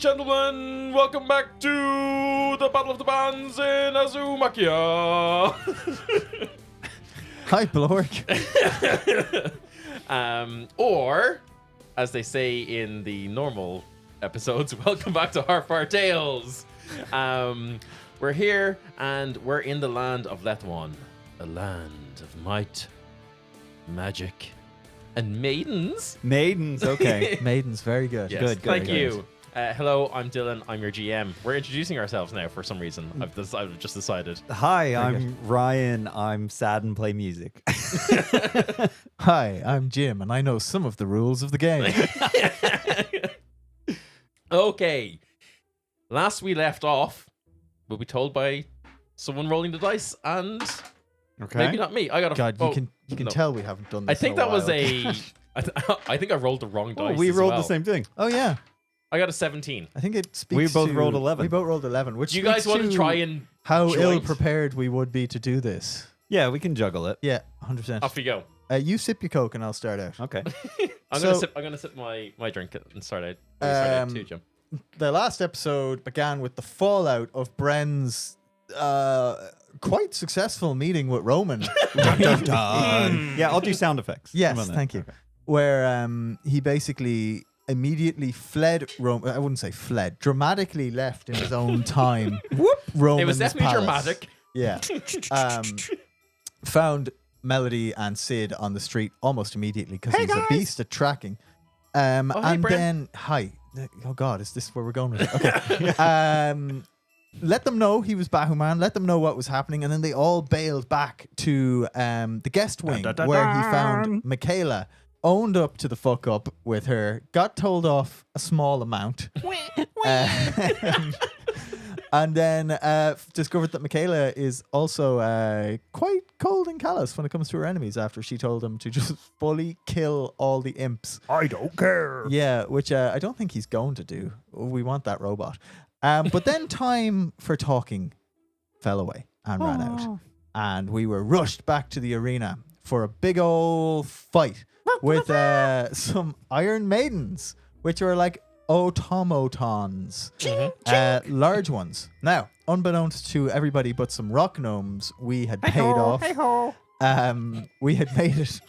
gentlemen, welcome back to the Battle of the Bands in Azumaki. Hi, Blork. Or, as they say in the normal episodes, welcome back to Harfar Tales. We're here, and we're in the land of Lethwan, a land of might, magic, and maidens. Maidens, okay. Maidens, very good. Yes, Good, thank good. you. Hello, I'm Dylan. I'm your GM. We're introducing ourselves now for some reason. I've just decided. Hi, I'm Ryan. I'm sad and play music. Hi, I'm Jim, and I know some of the rules of the game. Okay. Last we left off, we'll be told by someone rolling the dice, and Okay. maybe not me. I got a. God, oh, you can no. tell we haven't done this. I think in a that was while. I think I rolled the wrong dice. we as rolled well. the same thing. Oh yeah, I got a 17. I think it speaks. We both to- rolled 11. We both rolled 11. Which Do you guys speaks want to try and how joint? ill prepared we would be to do this? Yeah, we can juggle it. Yeah, 100%. Off you go. You sip your Coke, and I'll start out. Okay. I'm gonna sip my drink and start out. Start out too, Jim. The last episode began with the fallout of Bren's quite successful meeting with Roman. Yeah, I'll do sound effects. Yes, Come on then. thank you. Okay. Where he basically immediately fled Rome. I wouldn't say fled, dramatically left in his own time. Roman's It was definitely palace. dramatic. Yeah. Found Melody and Sid on the street almost immediately because he's a beast at tracking. hi, And Bren. then, hi. Oh, God, is this where we're going with it? Okay. Let them know he was Bahuman. Let them know what was happening. And then they all bailed back to the guest wing where he found Michaela, owned up to the fuck up with her, got told off a small amount. And then discovered that Michaela is also quite cold and callous when it comes to her enemies after she told him to just fully kill all the imps. I don't care. Yeah, which I don't think he's going to do. We want that robot. But then time for talking fell away and ran out. And we were rushed back to the arena for a big old fight with some Iron Maidens, which are like automatons, large ones. Now, unbeknownst to everybody but some rock gnomes, we had paid off. We had made it.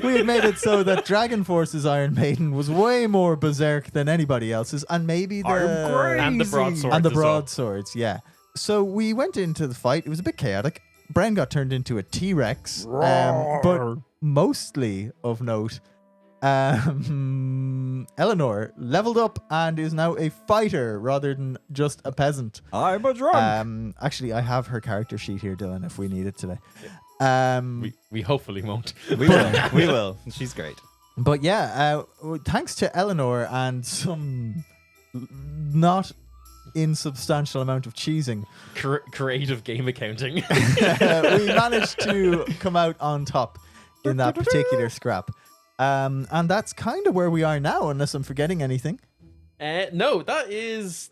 We had made it so that Dragon Force's Iron Maiden was way more berserk than anybody else's, and maybe the And the broadswords. and the as well. broadswords. Yeah. So we went into the fight. It was a bit chaotic. Bren got turned into a T-Rex, but mostly of note, Eleanor leveled up and is now a fighter rather than just a peasant. I'm a drunk. Actually, I have her character sheet here, Dylan, if we need it today. We hopefully won't. We will. We will. She's great. But yeah, thanks to Eleanor and some not insubstantial amount of cheesing, Creative game accounting. we managed to come out on top in that particular scrap. And that's kind of where we are now, unless I'm forgetting anything. No, that is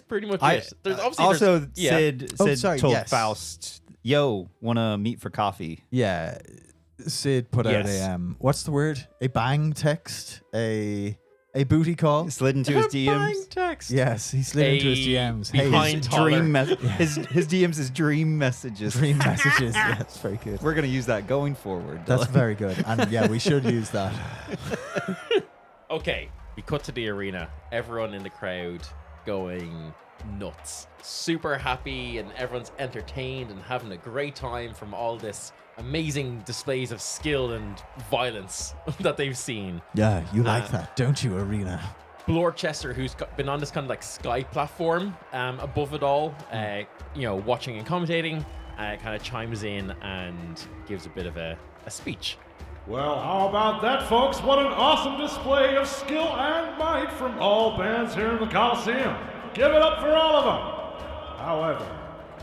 pretty much it. There's obviously Also, yeah. Sid Oh, sorry, told yes. Faust, "Yo, wanna meet for coffee?" Yeah, Sid put out Yes. a what's the word? A bang text, a booty call. Slid into his Bang DMs. text. Yes, he slid into his DMs. Hey, behind his Dream his DMs is dream messages. dream messages. Yeah, that's very good. We're gonna use that going forward. That's Dylan. very good. And yeah, we should use that. Okay, we cut to the arena. Everyone in the crowd going nuts. Super happy, and everyone's entertained and having a great time from all this amazing displays of skill and violence that they've seen. Yeah, you like that, don't you, Arena? Chester, who's been on this kind of like sky platform above it all, watching and commentating, kind of chimes in and gives a bit of a speech. Well, how about that, folks? What an awesome display of skill and might from all bands here in the Coliseum. Give it up for all of them. However,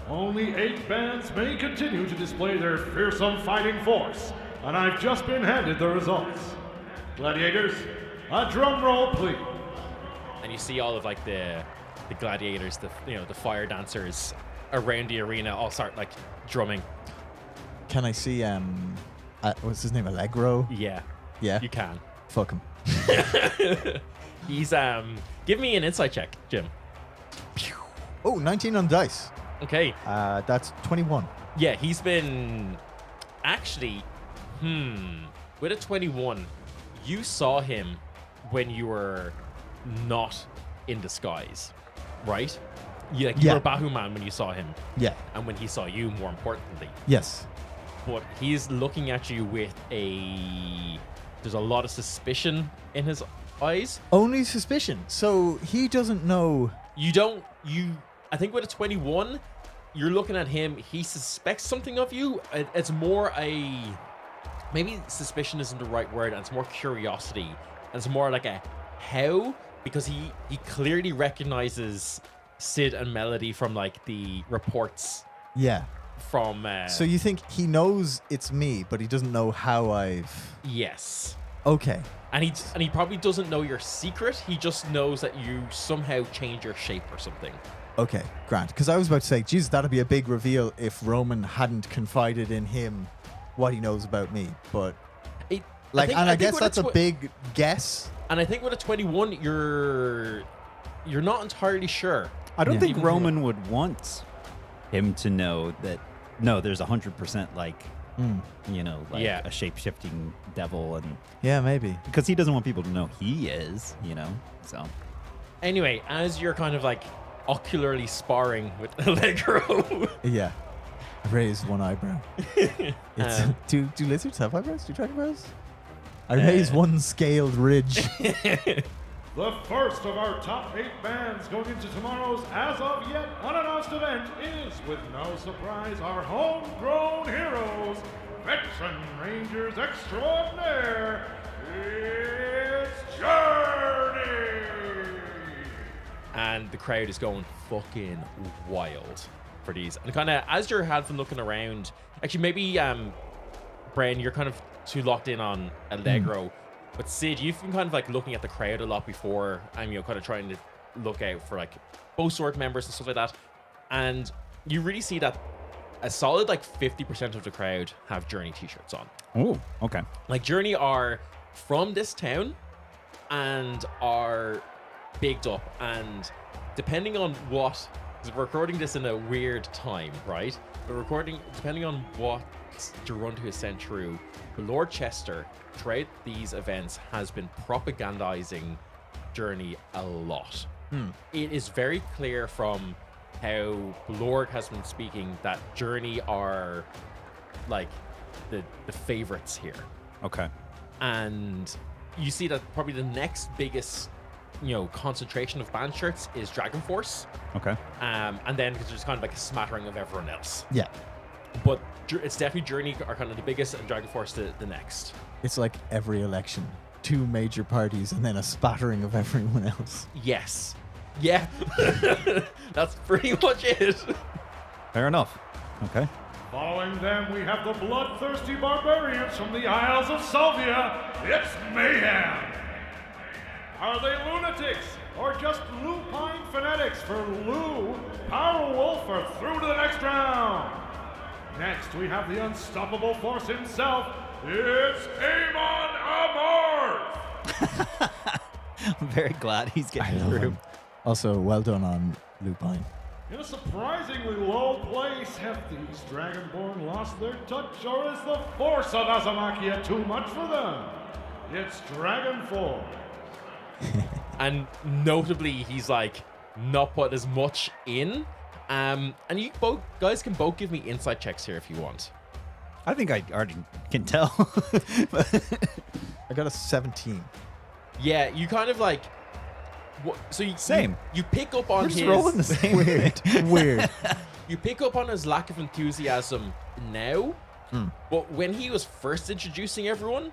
only 8 bands may continue to display their fearsome fighting force, and I've just been handed the results. Gladiators, a drum roll, please. And you see all of like the gladiators, the fire dancers around the arena all start like drumming. Can I see what's his name? Allegro? Yeah, Yeah. you can. Fuck him. He's Give me an insight check, Jim. Oh, 19 on dice. Okay. That's 21. Yeah, he's been actually, with a 21, you saw him when you were not in disguise, right? You were Bahuman when you saw him. Yeah. And when he saw you, more importantly. Yes. But he's looking at you with there's a lot of suspicion in his eyes. Only suspicion. So he doesn't know. I think with a 21, you're looking at him, he suspects something of you. It's more maybe suspicion isn't the right word, and it's more curiosity. And it's more like a how, because he clearly recognizes Sid and Melody from like the reports. Yeah. From so you think he knows it's me, but he doesn't know how I've. Yes. Okay. And he probably doesn't know your secret. He just knows that you somehow change your shape or something. Okay, Grant. Because I was about to say, Jesus, that'd be a big reveal if Roman hadn't confided in him what he knows about me. But I guess that's a big guess. And I think with a 21, you're not entirely sure. I don't think Roman would want him to know that. No, there's 100% a shape-shifting devil, and yeah, maybe because he doesn't want people to know he is, So anyway, as you're kind of like ocularly sparring with Allegro. Yeah. I raised one eyebrow. Do lizards have eyebrows? Do dragonflies? I raised one scaled ridge. The first of our top 8 bands going into tomorrow's as of yet unannounced event is, with no surprise, our homegrown heroes, Veteran Rangers Extraordinaire. It's Journey! And the crowd is going fucking wild for these. And kind of, as you're having looking around, actually maybe, Brian, you're kind of too locked in on Allegro. But Sid, you've been kind of like looking at the crowd a lot before, and kind of trying to look out for like both sword members and stuff like that. And you really see that a solid like 50% of the crowd have Journey t-shirts on. Oh, okay. Like Journey are from this town and are bigged up, and depending on what, because we're recording this in a weird time, right? Depending on what Duruntu has sent through, Lord Chester throughout these events has been propagandizing Journey a lot. It is very clear from how Lord has been speaking that Journey are like the favorites here. Okay. And you see that probably the next biggest concentration of band shirts is Dragon Force. Okay. And then there's kind of like a smattering of everyone else. Yeah. But it's definitely Journey are kind of the biggest, and Dragon Force the next. It's like every election. 2 major parties and then a spattering of everyone else. Yes. Yeah. That's pretty much it. Fair enough. Okay. Following them, we have the bloodthirsty barbarians from the Isles of Salvia. It's mayhem. Are they lunatics or just lupine fanatics? For Lou, Powerwolf are through to the next round. Next, we have the unstoppable force himself. It's Amon Amarth. I'm very glad he's getting through. Him. Also, well done on Lupine. In a surprisingly low place, have these Dragonborn lost their touch, or is the force of Azamakia too much for them? It's Dragon Force. And notably, he's like not put as much in. And you guys can both give me insight checks here if you want. I think I already can tell. I got a 17. Yeah, you kind of like. So same. You pick up on We're his just rolling the same. Weird. You pick up on his lack of enthusiasm now, but when he was first introducing everyone,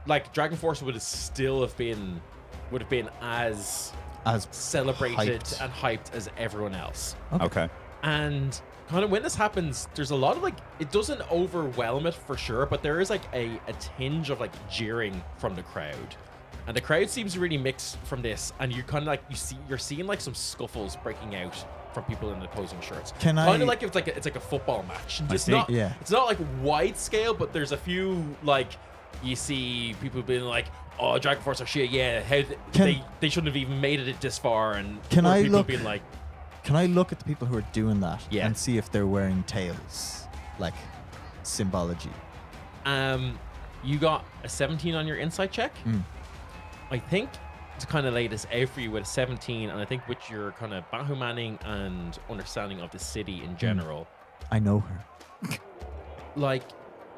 like Dragon Force would have been as celebrated hyped. and hyped as everyone else. Okay. And kind of when this happens, there's a lot of like, it doesn't overwhelm it for sure, but there is like a tinge of like jeering from the crowd. And the crowd seems really mixed from this, and you kind of like you're seeing like some scuffles breaking out from people in the opposing shirts. Kind of like it's like a football match. It's not like wide scale, but there's a few like you see people being like, oh, Dragon Force are shit. Yeah, how they shouldn't have even made it this far. And Can I people look? being like, Can I look at the people who are doing that Yeah. and see if they're wearing tails, like symbology? You got a 17 on your insight check. I think to kind of lay this out for you with a 17, and I think with your kind of Bahumaning and understanding of the city in general, I know her. like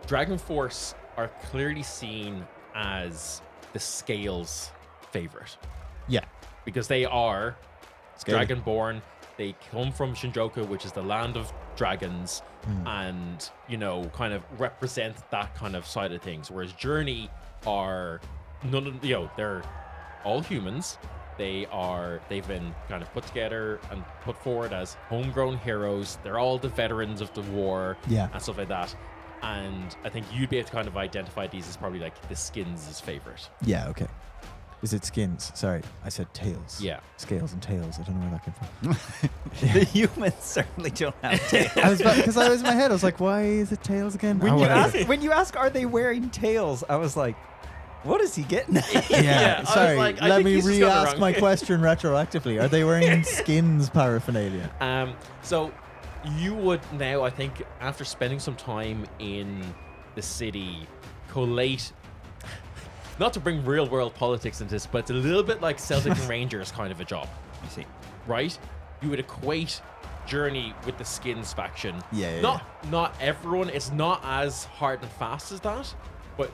Dragon Force are clearly seen as the Scales favorite Yeah. because they are Scaly. Dragonborn. They come from Shinjuku, which is the land of dragons, and kind of represent that kind of side of things. Whereas Journey are they're all humans. They've been kind of put together and put forward as homegrown heroes. They're all the veterans of the war and stuff like that. And I think you'd be able to kind of identify these as probably like the Skins' favorite. Yeah, okay. Is it skins? Sorry, I said tails. Yeah. Scales and tails. I don't know where that came from. The humans certainly don't have tails. Because I was in my head, I was like, why is it tails again? When Oh, you whatever. ask, are they wearing tails? I was like, what is he getting at? Yeah, I was sorry. like, I Let think me he's just got it re-ask wrong. my question retroactively. Are they wearing skins paraphernalia? So you would now, I think, after spending some time in the city, collate. Not to bring real world politics into this, but it's a little bit like Celtic and Rangers kind of a job, I see. right? You would equate Journey with the Skins faction. Yeah. Not everyone. It's not as hard and fast as that, but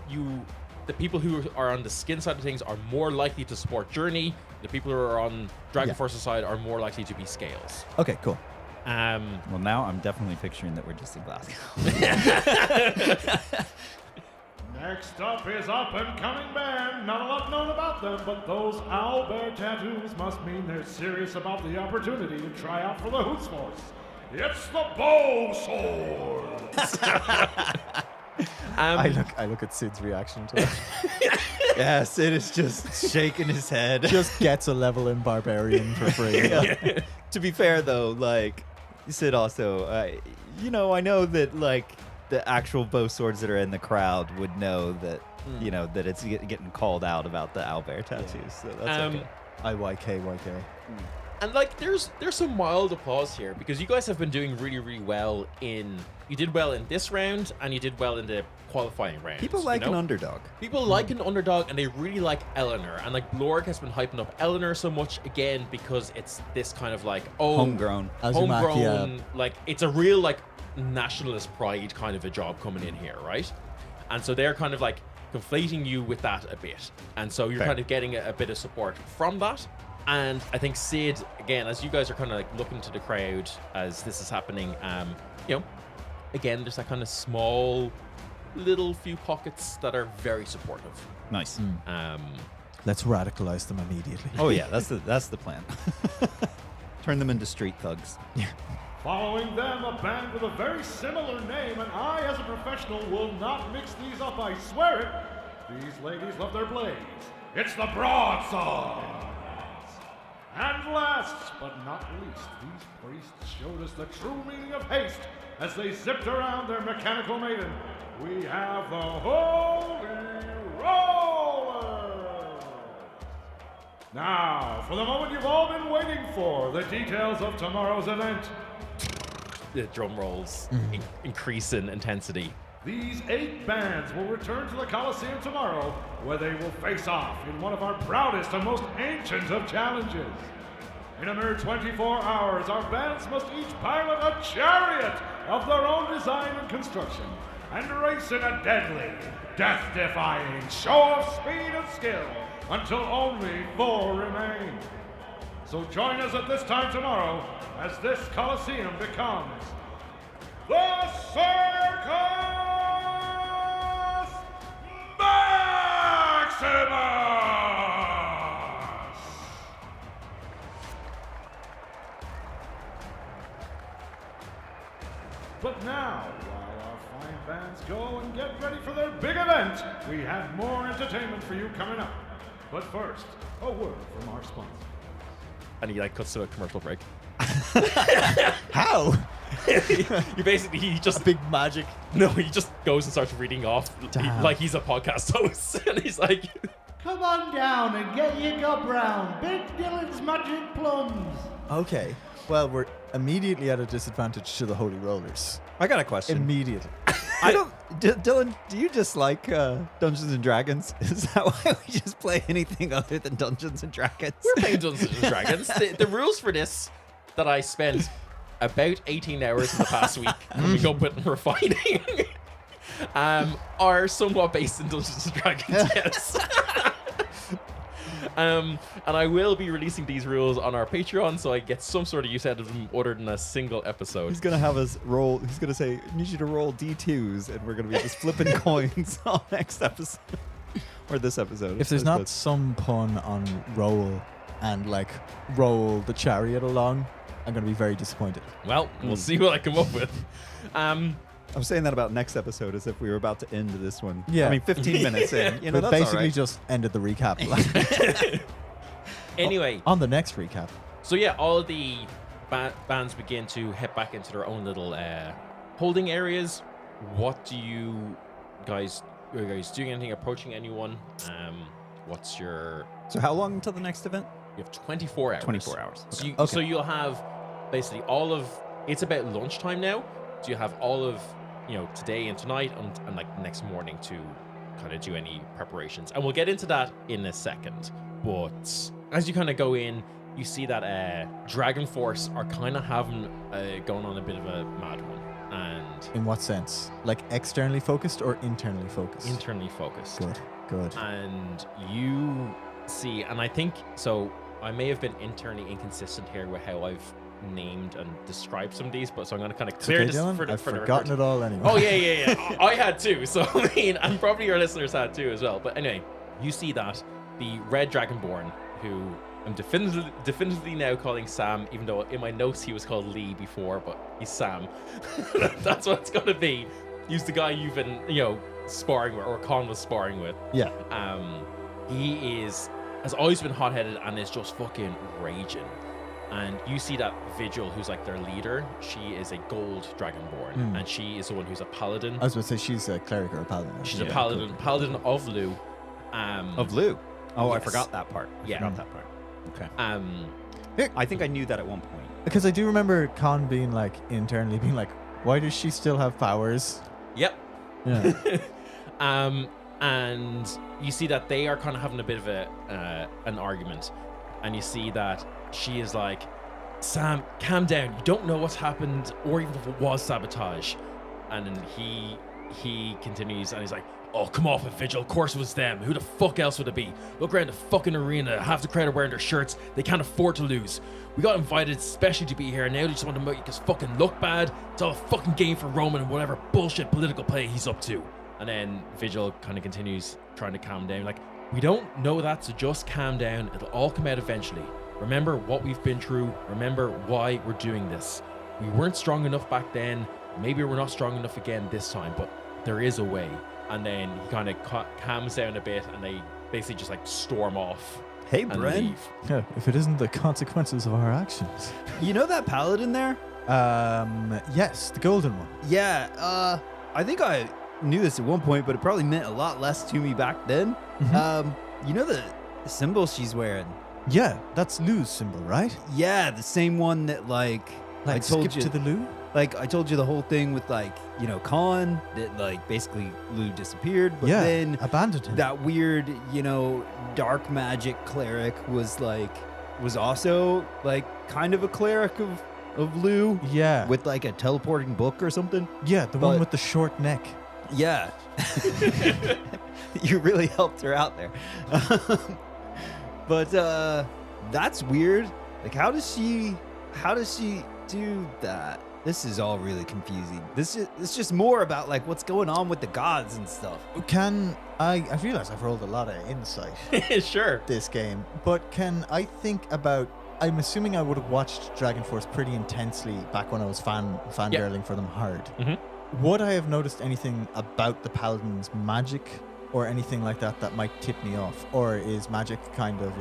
the people who are on the Skin side of things are more likely to support Journey. The people who are on Dragon Force's side are more likely to be Scales. Okay, cool. Well, now I'm definitely picturing that we're just in Glasgow. Next up is up-and-coming band. Not a lot known about them, but those owlbear tattoos must mean they're serious about the opportunity to try out for the Hoots Force. It's the Bow Swords! I look at Sid's reaction to that. Yeah, Sid is just shaking his head. Just gets a level in barbarian for free. To be fair, though, like, Sid also, I know that, like, the actual bow swords that are in the crowd would know that, that it's getting called out about the owlbear tattoos. So that's okay. IYK. And like, there's some mild applause here because you guys have been doing really, really well you did well in this round and you did well in the qualifying round. People like an underdog. People like an underdog and they really like Eleanor. And like, Lorg has been hyping up Eleanor so much again because it's this kind of like, Homegrown. Homegrown, like, it's a real like nationalist pride kind of a job coming in here, right? And so they're kind of like conflating you with that a bit. And so you're kind of getting a bit of support from that. And I think Sid, again, as you guys are kind of like looking to the crowd as this is happening, again, there's that kind of small little few pockets that are very supportive. Nice. Let's radicalize them immediately. Oh yeah, that's the plan. Turn them into street thugs. Yeah. Following them, a band with a very similar name, and I, as a professional, will not mix these up, I swear it. These ladies love their blades. It's the Broadswords. And last but not least, these priests showed us the true meaning of haste as they zipped around their mechanical maiden. We have the Holy Rollers. Now, for the moment you've all been waiting for, the details of tomorrow's event. The drum rolls increase in intensity. These 8 bands will return to the Coliseum tomorrow, where they will face off in one of our proudest and most ancient of challenges. In a mere 24 hours, our bands must each pilot a chariot of their own design and construction, and race in a deadly, death-defying show of speed and skill until only 4 remain. So join us at this time tomorrow as this Coliseum becomes the Circus Maximus! But now, while our fine bands go and get ready for their big event, we have more entertainment for you coming up. But first, a word from our sponsor. And he like cuts to a commercial break. How? He just Big magic. No, he just goes and starts reading off Damn. like he's a podcast host, and he's like, Come on down and get your gob round. Big Dylan's magic plums. Okay. Well, we're immediately at a disadvantage to the Holy Rollers. I got a question. Immediately. I don't, Dylan. Do you just like Dungeons and Dragons? Is that why we just play anything other than Dungeons and Dragons? We're playing Dungeons and Dragons. The rules for this that I spent about 18 hours in the past week coming up with and refining are somewhat based in Dungeons and Dragons. Yes. And I will be releasing these rules on our Patreon, so I get some sort of use out of them other than a single episode. He's gonna have us roll. He's gonna say, "I need you to roll D2s," and we're gonna be just flipping coins on next episode or this episode. If there's not some pun on roll and like roll the chariot along, I'm going to be very disappointed. Well, we'll see what I come up with. I'm saying that about next episode as if we were about to end this one. Yeah. I mean, 15 minutes in. You know, But that's basically all right. just ended the recap. Anyway, On the next recap. so yeah, all of the bands begin to head back into their own little holding areas. What do you guys? Are you guys doing anything? Approaching anyone? What's your? So how long until the next event? You have 24 hours. 24 hours. So, Okay. so you'll have basically all of. It's about lunchtime now. So you have all of today and tonight and like next morning to kind of do any preparations, and we'll get into that in a second. But as you kind of go in, you see that Dragon Force are kind of having going on a bit of a mad one, and In what sense? Like externally focused or internally focused? internally focused. Good. And you see, and I think so. I may have been internally inconsistent here with how I've named and described some of these, but so I'm going to kind of It's clear okay, this Dylan. for the I've for the forgotten record. it all anyway. Oh yeah. I had too. So I mean, and probably your listeners had too as well. But anyway, you see that the Red Dragonborn, who I'm definitively now calling Sam, even though in my notes he was called Lee before, but he's Sam. That's what it's going to be. He's the guy you've been, sparring with, or Con was sparring with. Yeah. He has always been hot-headed and is just fucking raging. And you see that Vigil, who's like their leader, she is a gold dragonborn, and she is the one who's a paladin. I was going to say she's a cleric or a paladin. She's Yeah, a paladin, cool. paladin of Lu. Of Lou. Oh, I Yes. forgot that part. I Yeah. forgot that part. Okay. I think I knew that at one point. Because I do remember Con being like, internally being like, why does she still have powers? Yep. Yeah. And you see that they are kind of having a bit of an argument, and you see that she is like, Sam, calm down. You don't know what's happened, or even if it was sabotage. And then he continues, and he's like, oh, come off it, Vigil. Of course it was them. Who the fuck else would it be? Look around the fucking arena. Half the crowd are wearing their shirts. They can't afford to lose. We got invited especially to be here. Now they just want to make us fucking look bad. It's all a fucking game for Roman and whatever bullshit political play he's up to. And then Vigil kind of continues trying to calm down. Like, we don't know that, so just calm down. It'll all come out eventually. Remember what we've been through. Remember why we're doing this. We weren't strong enough back then. Maybe we're not strong enough again this time, but there is a way. And then he kind of calms down a bit, and they basically just like storm off. Hey, And Bren. leave. Yeah, if it isn't the consequences of our actions. You know that paladin there? Yes, the golden one. Yeah. I think I knew this at one point, but it probably meant a lot less to me back then. You know the symbol she's wearing? Yeah, that's Lou's symbol, right? Yeah, the same one that I told skip you. to the Lou? Like I told you the whole thing with Khan, that basically Lou disappeared, but yeah, then abandoned him. that weird, dark magic cleric was also kind of a cleric of Lou Yeah, with a teleporting book or something. yeah, the one but- with the short neck. Yeah. You really helped her out there. But that's weird. How does she do that? This is all really confusing. It's just more about what's going on with the gods and stuff. Can I realize I've rolled a lot of insight Sure. this game, but can I think about, I'm assuming I would have watched Dragon Force pretty intensely back when I was fangirling for them hard. Mhm. Would I have noticed anything about the Paladin's magic or anything like that that might tip me off? Or is magic kind of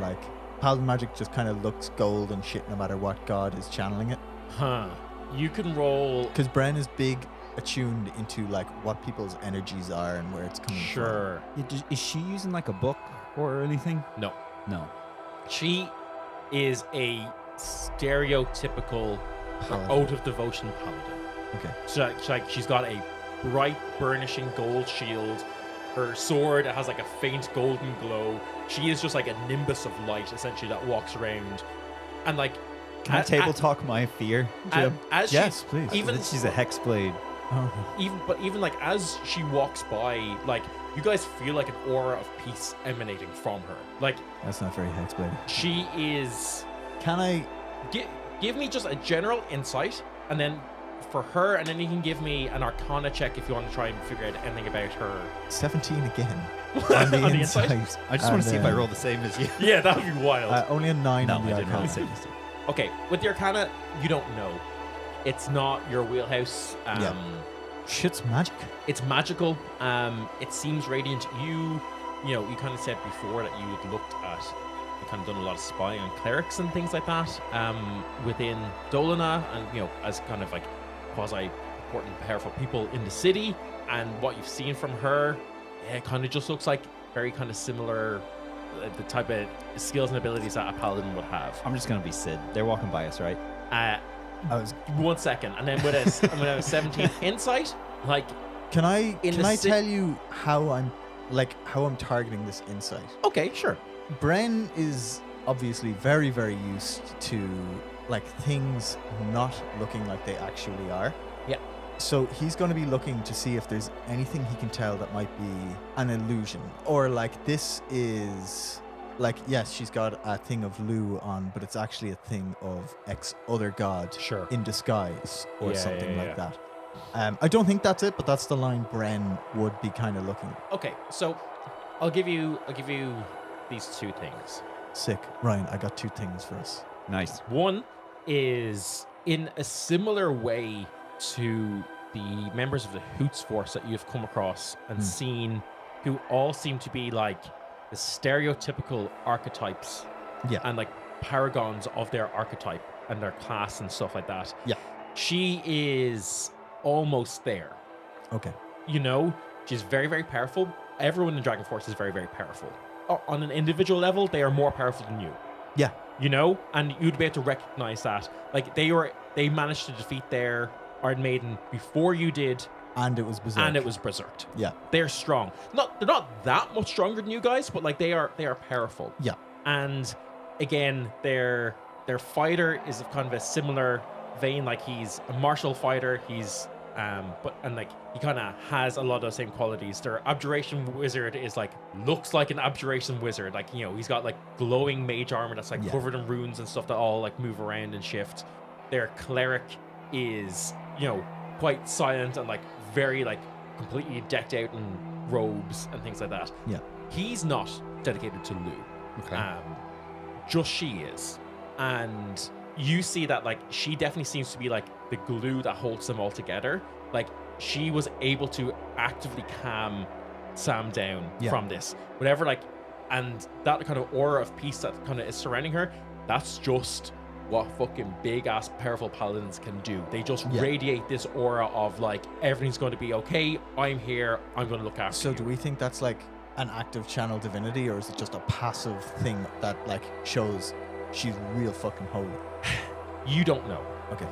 Paladin magic just kind of looks gold and shit no matter what god is channeling it? Huh. You can roll. Because Bren is big attuned into what people's energies are and where it's coming from. Sure. Is she using a book or anything? No. No. She is a stereotypical oath of devotion paladin. Okay. She's got a bright, burnishing gold shield. Her sword has like a faint golden glow. She is just like a nimbus of light, essentially, that walks around. And like, Can I table talk my fear, Jim? as Yes, she, please. Even That she's a hexblade. Oh, even like as she walks by, like you guys feel like an aura of peace emanating from her. Like that's not very hexblade. she is. Can I? Give me just a general insight, and then for her, and then you can give me an Arcana check if you want to try and figure out anything about her. 17 again. On the inside? I just want to see if I roll the same as you. Yeah, that would be wild. Only a 9 No, on the I didn't roll Arcana. the same as you. Okay, with the Arcana, you don't know. It's not your wheelhouse. Yeah. Shit's magic. It's magical. It seems radiant. You kind of said before that you had looked at, you kind of done a lot of spying on clerics and things like that within Dolina, and as kind of like quasi important, powerful people in the city. And what you've seen from her, it kind of just looks like very kind of similar, the type of skills and abilities that a paladin would have. I'm just gonna be Sid. They're walking by us, right? I was. 1 second, and then with a 17 insight, like Can I In can the I ci- tell you how I'm targeting this insight? okay, sure. Bren is obviously very, very used to like things not looking like they actually are. Yeah. So he's going to be looking to see if there's anything he can tell that might be an illusion, or like this is like, yes, she's got a thing of Lu on, but it's actually a thing of X other god Sure. in disguise or Yeah, something yeah, like yeah. that. I don't think that's it, but that's the line Bren would be kind of looking. Okay, so I'll give you these two things. Sick. Ryan, I got 2 things for us. Nice. One is in a similar way to the members of the Hoots force that you've come across and seen, who all seem to be like the stereotypical archetypes Yeah. and like paragons of their archetype and their class and stuff like that. Yeah. She is almost there. Okay. She's very, very powerful. Everyone in Dragon Force is very, very powerful. On an individual level, they are more powerful than you. Yeah. And you'd be able to recognize that. Like they managed to defeat their Iron Maiden before you did, And it was berserk. and it was berserked. Yeah. They're strong. They're not that much stronger than you guys, but like they are powerful. Yeah. And again, their fighter is of kind of a similar vein. Like he's a martial fighter. He's he kind of has a lot of those same qualities. Their abjuration wizard is looks like an abjuration wizard. He's got like glowing mage armor that's Yeah. covered in runes and stuff that all like move around and shift. Their cleric is quite silent and very completely decked out in robes and things like that. Yeah. He's not dedicated to Lu. Okay. Just she is. And you see that she definitely seems to be the glue that holds them all together. She was able to actively calm Sam down Yeah. from this. Whatever and that kind of aura of peace that kind of is surrounding her, that's just what fucking big ass powerful paladins can do. They just Yeah. radiate this aura of everything's going to be okay. I'm here. I'm going to look after So you. do we think that's an active channel divinity, or is it just a passive thing that shows she's real fucking holy? You don't know. Okay.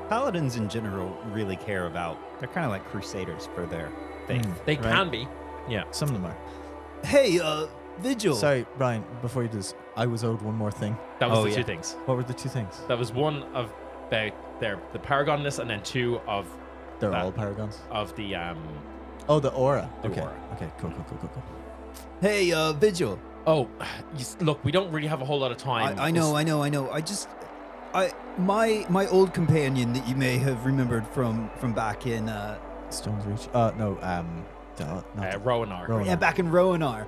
Paladins in general really care about. They're kind of like crusaders for their faith. They Right. can be. Yeah. Some of them are. Hey, Vigil. Sorry, Brian, before you do this, I was owed one more thing. That was Oh, the yeah. two things. What were the 2 things? That was one of the paragonness, and then 2 of They're that- all paragons. the Oh, the aura. The okay. aura. Okay, cool. Hey, Vigil. Oh, look, we don't really have a whole lot of time. I know. My old companion that you may have remembered from back in Stone's Reach. No, Rowanar. Rowan. yeah, back in Rowanar.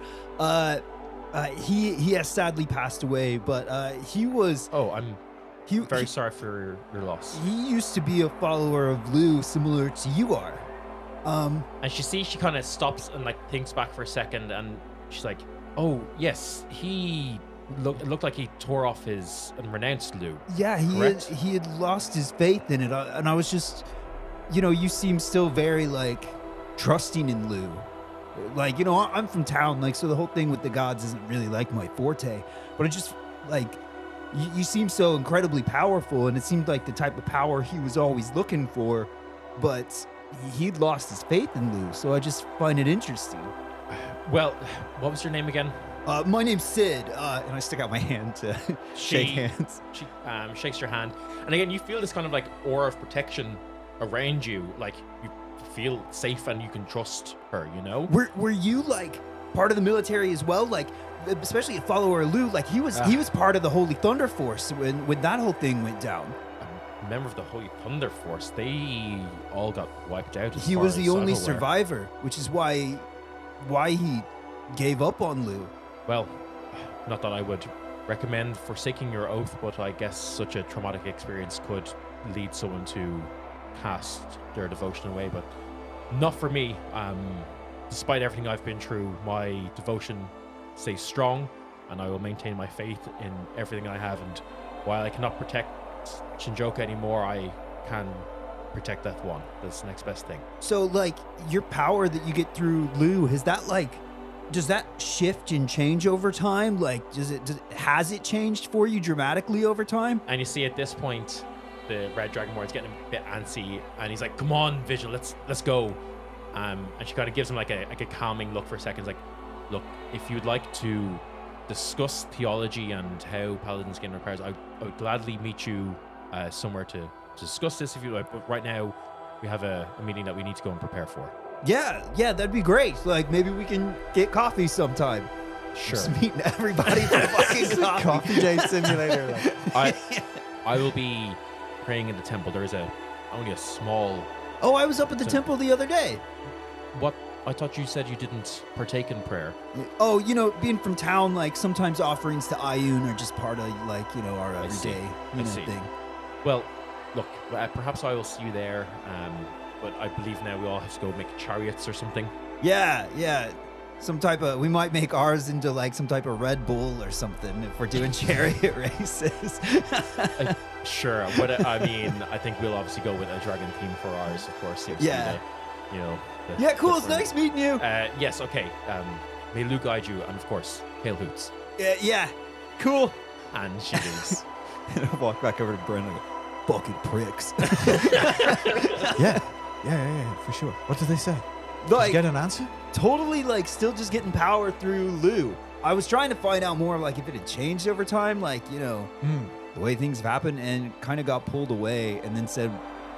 He has sadly passed away, but he was Oh, I'm he very sorry for your loss. he used to be a follower of Lu, similar to you are. And she kind of stops and thinks back for a second, and she's like, "Oh yes, it looked like he tore off his and renounced Lu." Yeah, Correct? he had lost his faith in it, and I was just, you seem still very trusting in Lu. Like, I'm from town, like, so the whole thing with the gods isn't really like my forte. But it just, like, you seem so incredibly powerful, and it seemed like the type of power he was always looking for, but he'd lost his faith in Lou, so I just find it interesting. Well, what was your name again? My name's Sid, and I stick out my hand to shake hands. She shakes your hand, and again, you feel this kind of like aura of protection around you, like you feel safe and you can trust her. Were you like part of the military as well? Like, especially a follower of Lou, like he was part of the Holy Thunder Force when that whole thing went down. A member of the Holy Thunder Force. They all got wiped out. He was the only survivor, which is why he gave up on Lou. Well, not that I would recommend forsaking your oath, but I guess such a traumatic experience could lead someone to cast their devotion away, but not for me. Despite everything I've been through, my devotion stays strong, and I will maintain my faith in everything I have. And while I cannot protect Shinjoka anymore, I can protect that one. That's the next best thing. So, like, your power that you get through Lou, does that shift and change over time? Like, has it changed for you dramatically over time? And you see at this point, the Red Dragonborn is getting a bit antsy, and he's like, "Come on, Vigil, let's go." And she kind of gives him like a calming look for a second. Like, "Look, if you'd like to discuss theology and how paladins gain their powers, I would gladly meet you somewhere to discuss this if you like. But right now, we have a meeting that we need to go and prepare for." Yeah, that'd be great. Like, maybe we can get coffee sometime. Sure. Just meeting everybody for fucking coffee. Coffee date simulator. Like. I will be praying in the temple. There is only a small. Oh, I was up at the temple the other day. What? I thought you said you didn't partake in prayer. Oh, being from town, like, sometimes offerings to Ayun are just part of, like, our everyday thing. Well, look, perhaps I will see you there. But I believe now we all have to go make chariots or something. Yeah. We might make ours into like some type of Red Bull or something if we're doing chariot races. Sure. But I mean, I think we'll obviously go with a dragon theme for ours, of course. Yeah. Cool. It's nice meeting you. Yes. Okay. May Luke guide you, and of course, hail hoots. Yeah. Cool. And she leaves. And I walk back over to Brennan. Fucking pricks. Yeah, for sure. What did they say? Did Like, you get an answer? totally, like, still just getting power through Lou. I was trying to find out more, like, if it had changed over time, like, the way things have happened, and kind of got pulled away, and then said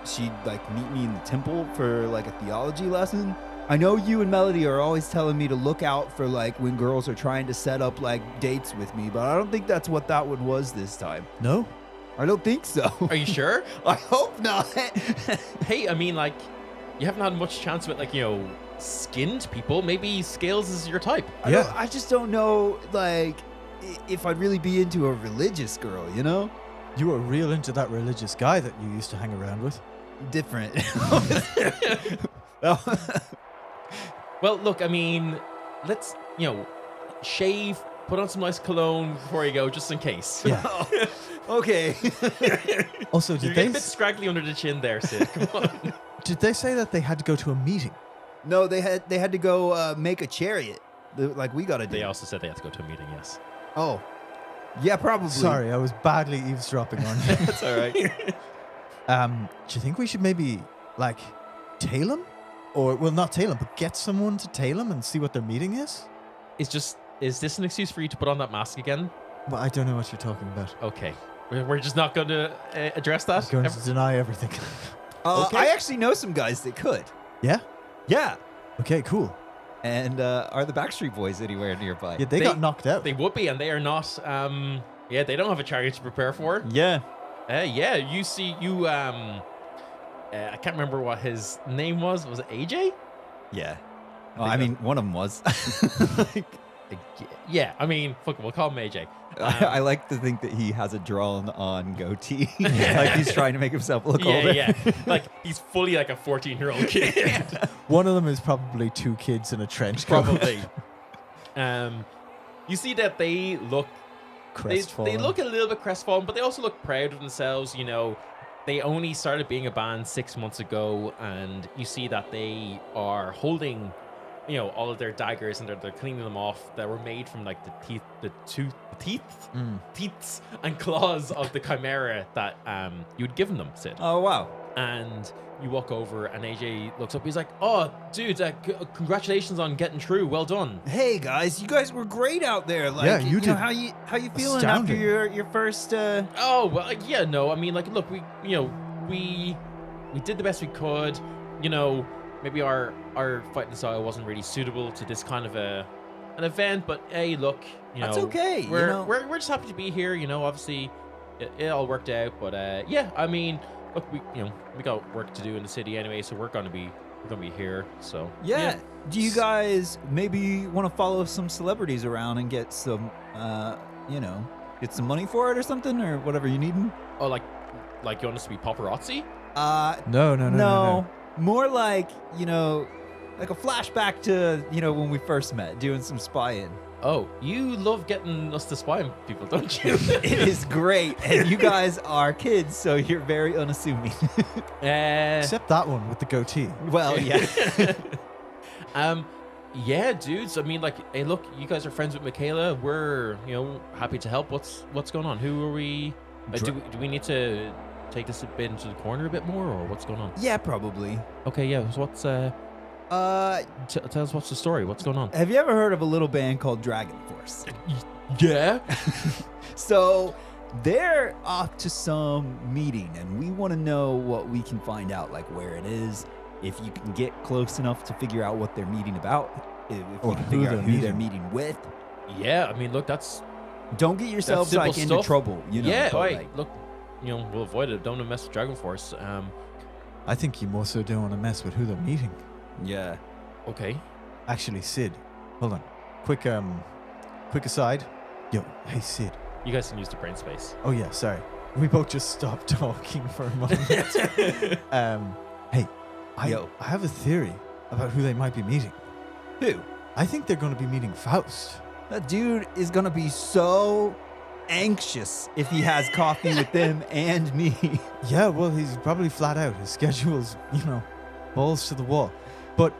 she'd, like, meet me in the temple for, like, a theology lesson. I know you and Melody are always telling me to look out for, like, when girls are trying to set up, like, dates with me, but I don't think that's what that one was this time. No? I don't think so. Are you sure? I hope not. Hey, I mean, like, you haven't had much chance with, like, skinned people. Maybe Scales is your type. I just don't know, like, if I'd really be into a religious girl, You were real into that religious guy that you used to hang around with. Different. Well, look, I mean, let's, shave, put on some nice cologne before you go, just in case. Yeah. Okay. Also, You're getting a bit scraggly under the chin there, Sid. Come on. Did they say that they had to go to a meeting? No, they had to go make a chariot, like we gotta do. They also said they had to go to a meeting, yes. Oh, yeah, probably. Sorry, I was badly eavesdropping on you. That's all right. Do you think we should maybe, like, tail him? Or, well, not tail him, but get someone to tail him and see what their meeting is? Is this an excuse for you to put on that mask again? Well, I don't know what you're talking about. Okay. We're just not going to address that? I'm going to deny everything. Okay. I actually know some guys that could. Yeah? Yeah. Okay, cool. And are the Backstreet Boys anywhere nearby? Yeah, they got knocked out. They would be, and they are not. They don't have a chariot to prepare for. Yeah. You see, I can't remember what his name was. Was it AJ? Yeah. Well, I mean, one of them was. Yeah, I mean, fuck it, we'll call him AJ. I like to think that he has a drawn-on goatee. Like he's trying to make himself look older. Yeah. Like, he's fully like a 14-year-old kid. One of them is probably two kids in a trench coat. Probably. You see that they look Crestfallen. They look a little bit crestfallen, but they also look proud of themselves. They only started being a band 6 months ago, and you see that they are holding all of their daggers, and they're cleaning them off, that were made from like the teeth and claws of the chimera that you'd given them, Sid. Oh, wow. And you walk over, and AJ looks up. He's like, "Oh, dude, congratulations on getting through. Well done." Hey guys, you guys were great out there. Like, Yeah, you did. How you feeling Astounding. after your first? Oh well, yeah, no. I mean, like, look, we did the best we could. Maybe our fighting style wasn't really suitable to this kind of an event, but hey, look, That's okay, We're just happy to be here. Obviously, it all worked out, but yeah, I mean, look, we got work to do in the city anyway, so we're gonna be here. So Yeah. Do you guys maybe want to follow some celebrities around and get some, get some money for it or something, or whatever you need? Oh, like you want us to be paparazzi? No. More like, like a flashback to, when we first met, doing some spying. Oh, you love getting us to spy on people, don't you? It is great. And you guys are kids, so you're very unassuming. Except that one with the goatee. Well, yeah. Yeah, dudes. I mean, like, hey, look, you guys are friends with Michaela. We're, happy to help. What's going on? Who are we? Do we need to take this a bit into the corner a bit more, or what's going on? Yeah, probably. Okay, yeah. So what's tell us what's the story? What's going on? Have you ever heard of a little band called Dragon Force? Yeah. So they're off to some meeting, and we want to know what we can find out, like where it is, if you can get close enough to figure out what they're meeting about, if you can figure out who they're meeting with. Yeah, I mean, look, Don't get yourselves simple like into stuff. trouble, yeah, but, right. like, Look, we'll avoid it. Don't mess with Dragon Force. I think you more so don't want to mess with who they're meeting. yeah. Okay. Actually, Sid, hold on. Quick aside. Yo, hey Sid. You guys can use the brain space. Oh yeah, sorry. We both just stopped talking for a moment. Hey, I have a theory about who they might be meeting. Who? I think they're going to be meeting Faust. That dude is gonna be so anxious if he has coffee with them and me. Yeah, well, he's probably flat out. His schedule's, balls to the wall. But,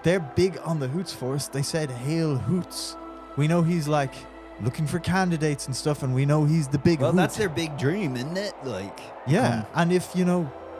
they're big on the Hoots Force. They said, "Hail Hoots." We know he's like looking for candidates and stuff, and we know he's the big Well, Hoot. that's their big dream, isn't it? Like, Yeah, and if,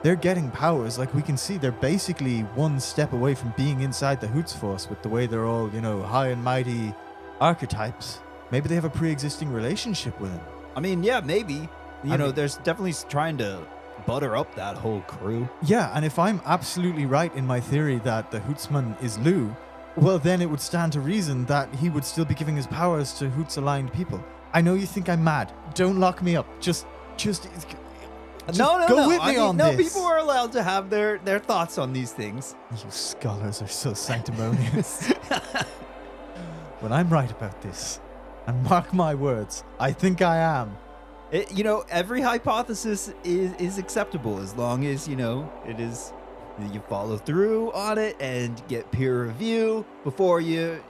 they're getting powers, like we can see they're basically one step away from being inside the Hoots Force with the way they're all, high and mighty archetypes. Maybe they have a pre-existing relationship with him. I mean, yeah, maybe. There's definitely trying to butter up that whole crew. Yeah, and if I'm absolutely right in my theory that the Hootsman is Lou, well, then it would stand to reason that he would still be giving his powers to Hoots-aligned people. I know you think I'm mad. Don't lock me up. Just No, go with me on this. People are allowed to have their thoughts on these things. You scholars are so sanctimonious. When I'm right about this, and mark my words, I think I am. Every hypothesis is acceptable as long as, it is, you follow through on it and get peer review before you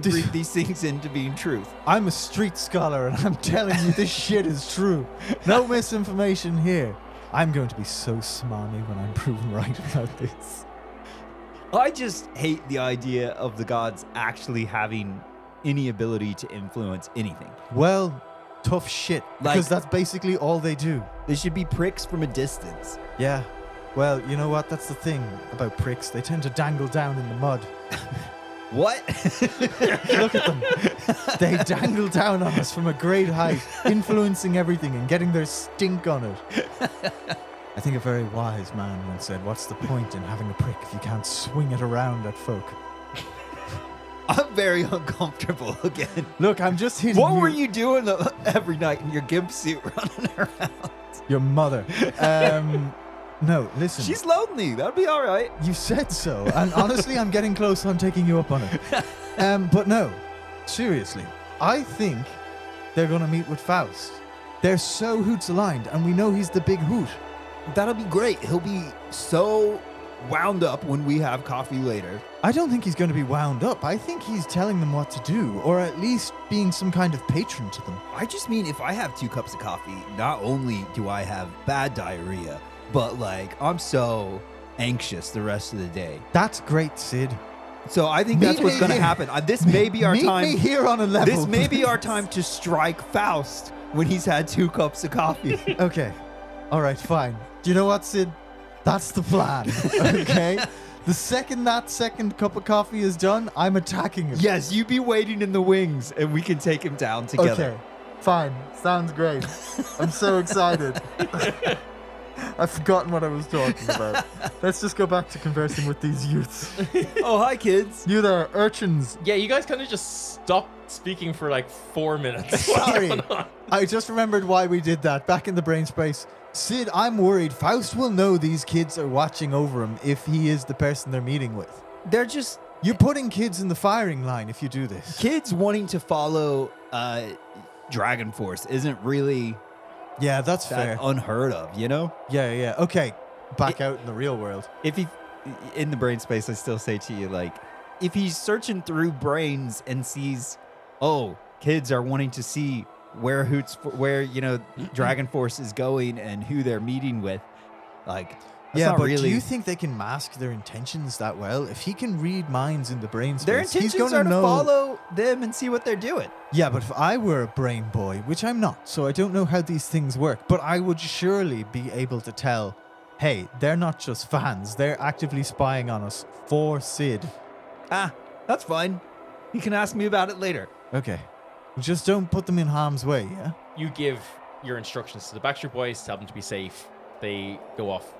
breathe these things into being truth. I'm a street scholar, and I'm telling you this shit is true. No misinformation here. I'm going to be so smarmy when I'm proven right about this. I just hate the idea of the gods actually having any ability to influence anything. Well, tough shit, because that's basically all they do. They should be pricks from a distance. Yeah. Well, you know what? That's the thing about pricks. They tend to dangle down in the mud. What? Look at them. They dangle down on us from a great height, influencing everything and getting their stink on it. I think a very wise man once said, "What's the point in having a prick if you can't swing it around at folk?" I'm very uncomfortable again. Look, I'm just hitting What were you doing every night in your gimp suit running around? Your mother. No, listen. She's lonely. That'd be all right. You said so. And honestly, I'm getting close on taking you up on it. But no, seriously, I think they're going to meet with Faust. They're so Hoots aligned, and we know he's the big Hoot. That'll be great. He'll be so wound up when we have coffee later. I don't think he's going to be wound up. I think he's telling them what to do, or at least being some kind of patron to them. I just mean if I have 2 cups of coffee, not only do I have bad diarrhea, but I'm so anxious the rest of the day. That's great, Sid. So I think Meet that's what's me going to here. happen. This may be our Meet time. me here on a level. This may be our please. time to strike Faust when he's had 2 cups of coffee. Okay. All right, fine. Do you know what, Sid? That's the plan. Okay? The second that second cup of coffee is done, I'm attacking him. Yes, you be waiting in the wings, and we can take him down together. Okay. Fine. Sounds great. I'm so excited. I've forgotten what I was talking about. Let's just go back to conversing with these youths. Oh, hi, kids. You there, urchins. Yeah, you guys kind of just stopped speaking for like 4 minutes. Sorry. I just remembered why we did that back in the brain space. Sid, I'm worried Faust will know these kids are watching over him if he is the person they're meeting with. They're just You're putting kids in the firing line if you do this. kids wanting to follow Dragon Force isn't really Yeah, that's that fair. unheard of, you know? Yeah. Okay, back out in the real world. If he in the brain space, I still say to you, like, if he's searching through brains and sees, oh, kids are wanting to see where Dragon Force is going and who they're meeting with, like, that's Yeah, not but really. do you think they can mask their intentions that well? If he can read minds in the brain space, Their he's intentions going are to to know. follow them and see what they're doing. Yeah, but if I were a brain boy, which I'm not, so I don't know how these things work, but I would surely be able to tell, hey, they're not just fans, they're actively spying on us for Sid. Ah, that's fine. You can ask me about it later. Okay. Just don't put them in harm's way, yeah? You give your instructions to the Backstreet Boys, tell them to be safe. They go off,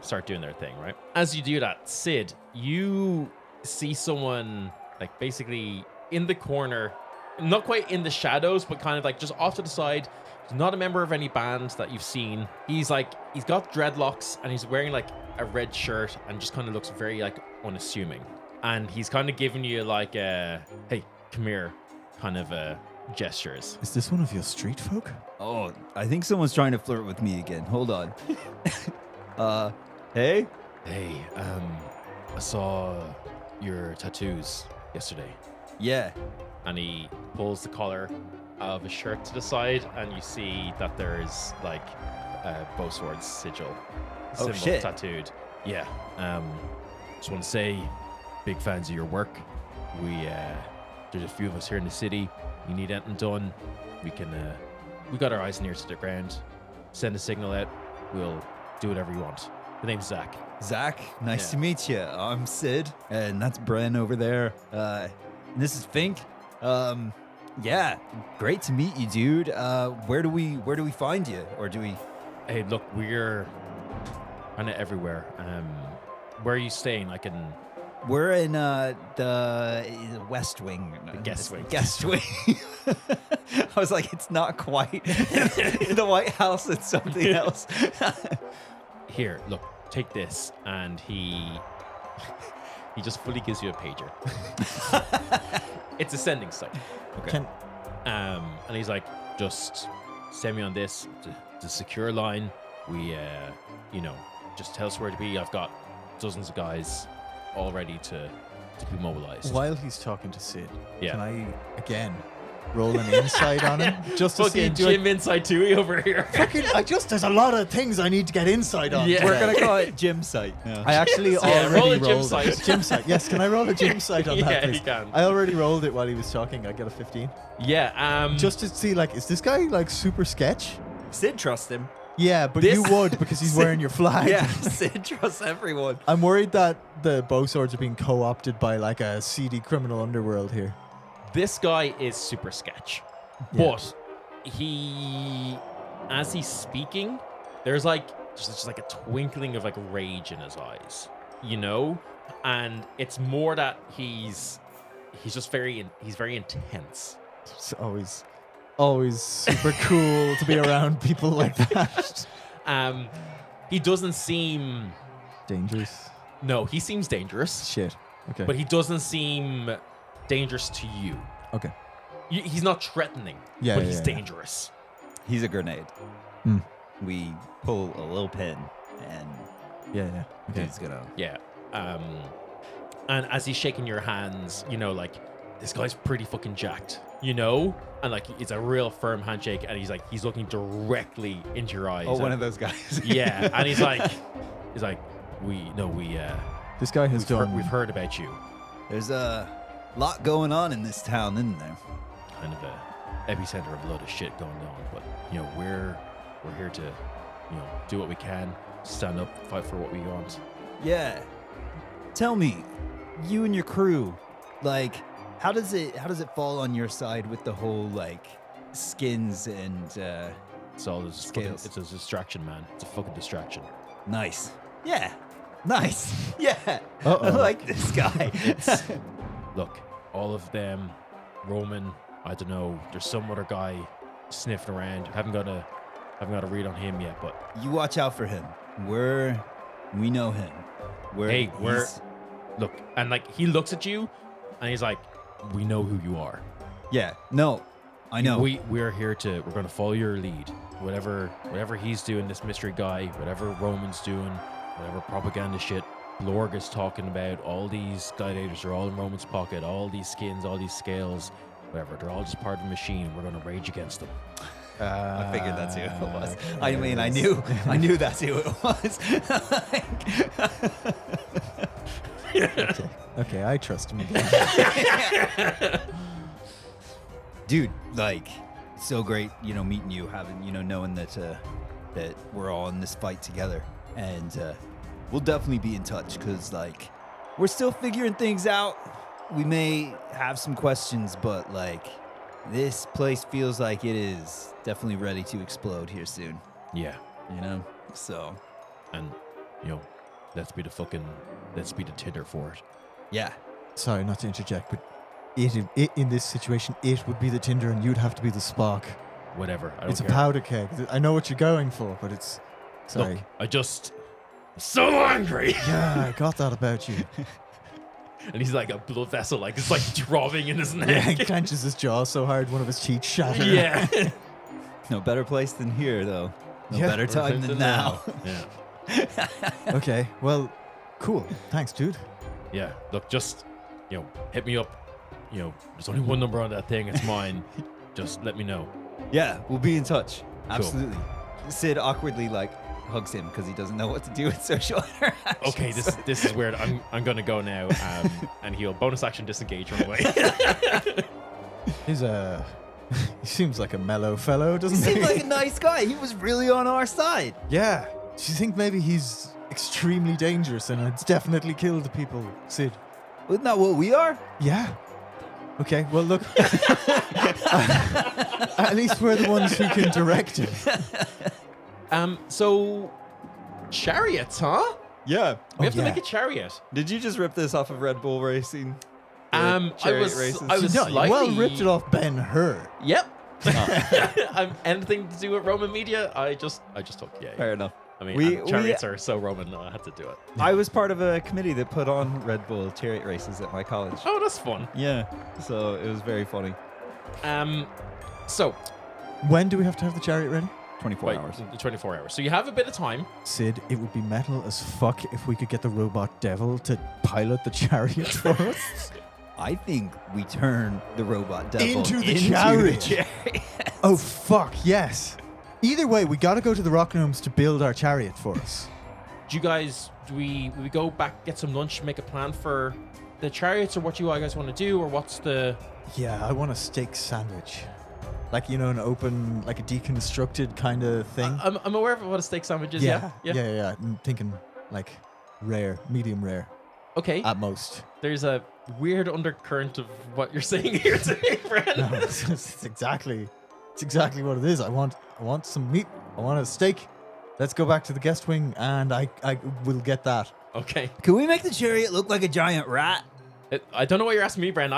start doing their thing, right? As you do that, Sid, you see someone like basically in the corner, not quite in the shadows, but kind of like just off to the side. He's not a member of any band that you've seen. He's got dreadlocks and he's wearing like a red shirt and just kind of looks very like unassuming. And he's kind of giving you like a, hey, come here kind of gestures. Is this one of your street folk? Oh, I think someone's trying to flirt with me again. Hold on. Hey? Hey, I saw your tattoos yesterday. Yeah. And he pulls the collar of his shirt to the side, and you see that there's like a bowsword sigil symbol shit. tattooed. Yeah. Just want to say, big fans of your work. There's a few of us here in the city. You need anything done, we got our eyes near to the ground. Send a signal out. We'll do whatever you want. The name's Zach. Zach, nice Yeah. to meet you. I'm Sid, and that's Bren over there. And this is Fink. Yeah, great to meet you, dude. Where do we find you, or do we? Hey, look, we're kind of everywhere. Where are you staying? Like in We're in the West Wing. The guest wing. Guest wing. I was like, it's not quite the White House. It's something else. here, look, take this, and he just fully gives you a pager. It's a sending site. Okay. And he's like, just send me on this, the secure line. We, just tell us where to be. I've got dozens of guys all ready to be mobilized. While he's talking to Sid, Yeah. can I, again, roll an insight on him? Just to see, Fucking do I Jim Inside Tui over here. fucking, there's a lot of things I need to get insight on. Yeah. We're gonna call it Gym Site. I actually Yeah, already roll a gym rolled sight. it. Gym sight. Yes, can I roll a gym sight on that, Yeah, please? you can. I already rolled it while he was talking. I got a 15. Yeah, Just to see, like, is this guy, like, super sketch? Sid trusts him. Yeah, but This- you would because he's wearing your flag. Yeah, Sid trusts everyone. I'm worried that the bow swords are being co-opted by, like, a seedy criminal underworld here. this guy is super sketch. Yeah. But as he's speaking, there's just like a twinkling of like rage in his eyes, and it's more that he's very intense. It's always super cool to be around people like that. He doesn't seem, Dangerous. no, he seems dangerous, Shit. Okay. but he doesn't seem dangerous to you. okay. He's not threatening, Yeah, but yeah, he's yeah. dangerous. He's a grenade. Hmm. We pull a little pin, and Yeah. Okay. he's gonna. Yeah. And as he's shaking your hands, like this guy's pretty fucking jacked, and like it's a real firm handshake, and he's looking directly into your eyes. Oh, one and- of those guys. Yeah, and he's like, we This guy has we've done. heard about you. There's a lot going on in this town, isn't there? Kind of a epicenter of a load of shit going on, but we're here to do what we can, stand up, fight for what we want. Yeah. Tell me, you and your crew, like, how does it fall on your side with the whole like skins and It's all just Scales. it's a distraction, man. It's a fucking distraction. nice? Yeah. Nice. Yeah. Uh-oh. I like this guy. Look, all of them, Roman, I don't know, there's some other guy sniffing around. Haven't got a read on him yet, but You watch out for him. We know him. look, and like he looks at you and he's like, we know who you are. Yeah. No. I know. We're gonna follow your lead. Whatever he's doing, this mystery guy, whatever Roman's doing, whatever propaganda shit Blorg is talking about, all these gladiators are all in Roman's pocket, all these skins, all these scales, whatever, they're all just part of the machine. We're gonna rage against them. I figured that's who it was. I mean, I knew that's who it was. Okay, I trust him again. Dude, like, so great, meeting you, having, knowing that that we're all in this fight together, and we'll definitely be in touch because, like, we're still figuring things out. We may have some questions, but like, this place feels like it is definitely ready to explode here soon. Yeah, So and let's be the Tinder for it. yeah, Sorry, not to interject, but it in this situation, it would be the Tinder, and you'd have to be the Spock. Whatever. I don't It's a care. powder keg. I know what you're going for, but it's sorry. Look, I'm so angry. Yeah, I got that about you. And he's like a blood vessel, like it's like throbbing in his Yeah, he neck. clenches his jaw so hard, one of his teeth shatters. Yeah. no better place than here, though. No Yeah. better time than now. Yeah. Okay, well, cool. Thanks, dude. Yeah. Look, just hit me up. There's only one number on that thing. It's mine. Just let me know. Yeah, we'll be in touch. Absolutely. Sid awkwardly hugs him because he doesn't know what to do with social interactions. Okay, this is weird. I'm gonna go now. And he'll bonus action disengage run away. He's he seems like a mellow fellow, He doesn't seemed he? like a nice guy. He was really on our side. Yeah. Do you think maybe he's extremely dangerous and it's definitely killed people, Sid? Isn't that what we are? Yeah. Okay, well, look. At least we're the ones who can direct him. So chariots, huh? Yeah. We have to yeah. make a chariot. Did you just rip this off of Red Bull Racing? I Chariot was races? I was No, slightly you well ripped it off Ben-Hur. Yep. Anything to do with Roman media, I just took. Yeah. Fair enough. I mean, We- and chariots are so Roman. I had to do it. I was part of a committee that put on Red Bull chariot races at my college. Oh, that's fun. Yeah. So it was very funny. So When do we have to have the chariot ready? 24 wait, hours. 24 hours. So you have a bit of time. Sid, it would be metal as fuck if we could get the robot devil to pilot the chariot for us. I think we turn the robot devil Into the chariot. Oh, fuck, yes. Either way, we gotta go to the rock gnomes to build our chariot for us. Do we go back, get some lunch, make a plan for the chariots, or what you guys want to do, or what's the? Yeah, I want a steak sandwich. Like, an open, like a deconstructed kind of thing. I'm aware of what a steak sandwich is. Yeah. Yeah. I'm thinking like rare, medium rare Okay. at most. There's a weird undercurrent of what you're saying here to me, friend. No, it's exactly what it is. I want some meat. I want a steak. Let's go back to the guest wing, and I will get that. Okay. Can we make the chariot look like a giant rat? I don't know what you're asking me, Brent.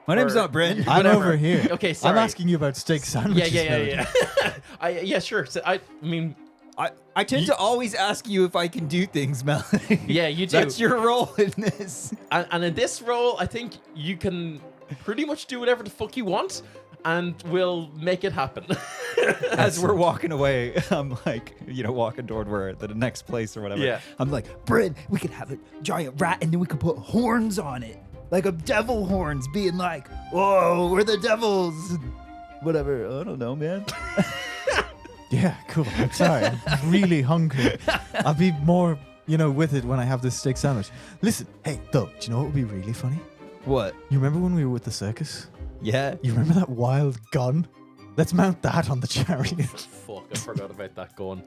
My name's not Brent. I'm Whatever. over here. Okay, sorry. I'm asking you about steak sandwiches. Melody. Yeah, sure. So I mean, I tend to always ask you if I can do things, Melody. yeah, you do. That's your role in this. And in this role, I think you can pretty much do whatever the fuck you want, and we'll make it happen. As we're walking away, I'm like, walking toward the next place or whatever. Yeah. I'm like, Brent, we could have a giant rat and then we could put horns on it. Like a devil horns being like, whoa, we're the devils. Whatever. I don't know, man. Yeah, cool. I'm sorry. I'm really hungry. I'll be more, with it when I have this steak sandwich. Listen, hey, though, do you know what would be really funny? What? You remember when we were with the circus? Yeah. You remember that wild gun? Let's mount that on the chariot. Fuck, I forgot about that gun.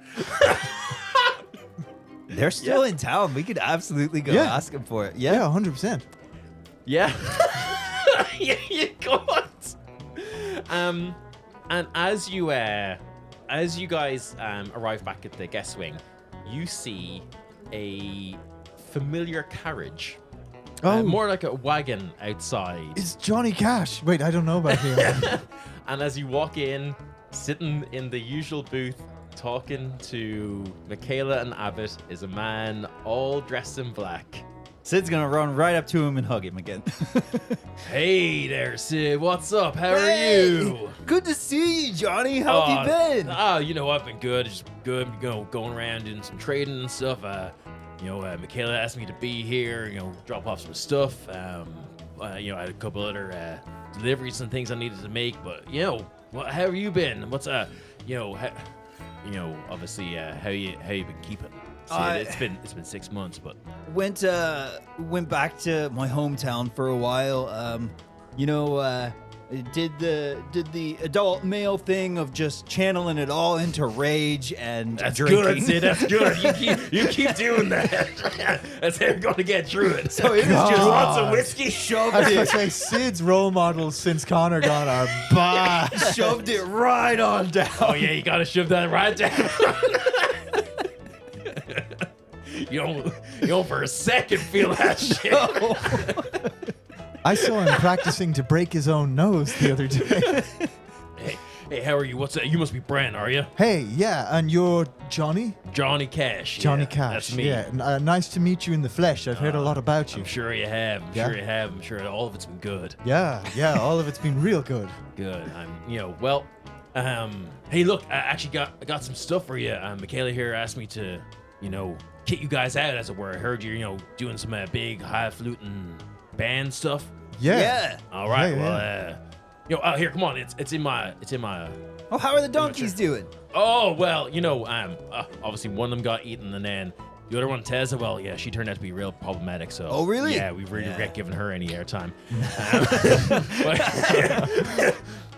They're still in town. We could absolutely go Yeah. ask them for it. Yeah, Yeah. 100%. Yeah. Yeah, you got. And as you guys arrive back at the guest wing, you see a familiar carriage. Oh, More like a wagon outside. it's Johnny Cash. Wait, I don't know about him. And as you walk in, sitting in the usual booth, talking to Michaela and Abbott, is a man all dressed in black. Sid's gonna run right up to him and hug him again. Hey there, Sid. What's up? How are Hey! you? Good to see you, Johnny. How have you been? I've been good. Just good. Going around doing some trading and stuff. Michaela asked me to be here. Drop off some stuff. I had a couple other deliveries and things I needed to make. But how have you been? What's obviously how you been keeping? Sid, it's been 6 months, but Went back to my hometown for a while. Did the adult male thing of just channeling it all into rage and that's drinking. good, Sid. That's good. You keep doing that. That's how you're going to get through it. So it was God. just Lots of whiskey. shoved I was it, going to say, Sid's role models since Connor gone are bad. shoved it right on down. Oh yeah, you gotta shove that right down. you don't for a second feel that shit. I saw him practicing to break his own nose the other day. Hey, how are you? What's that? You must be Brent, are you? Hey, yeah, and you're Johnny? Johnny Cash. Johnny yeah, Cash. That's me. Yeah, nice to meet you in the flesh. I've heard a lot about you. I'm sure you have. I'm Yeah? sure you have. I'm sure all of it's been good. Yeah, all of it's been real good. Good. Hey, look, I actually got some stuff for you. Michaela here asked me to, kit you guys out, as it were. I heard you're, doing some big high-fluting band stuff. Yeah. All right. Yeah, Well, here, come on. It's in my. Oh, how are the donkeys doing? Oh well, obviously one of them got eaten, and then the other one, Tessa. Well, yeah, she turned out to be real problematic. So. Oh, really? Yeah, we really regret giving her any airtime.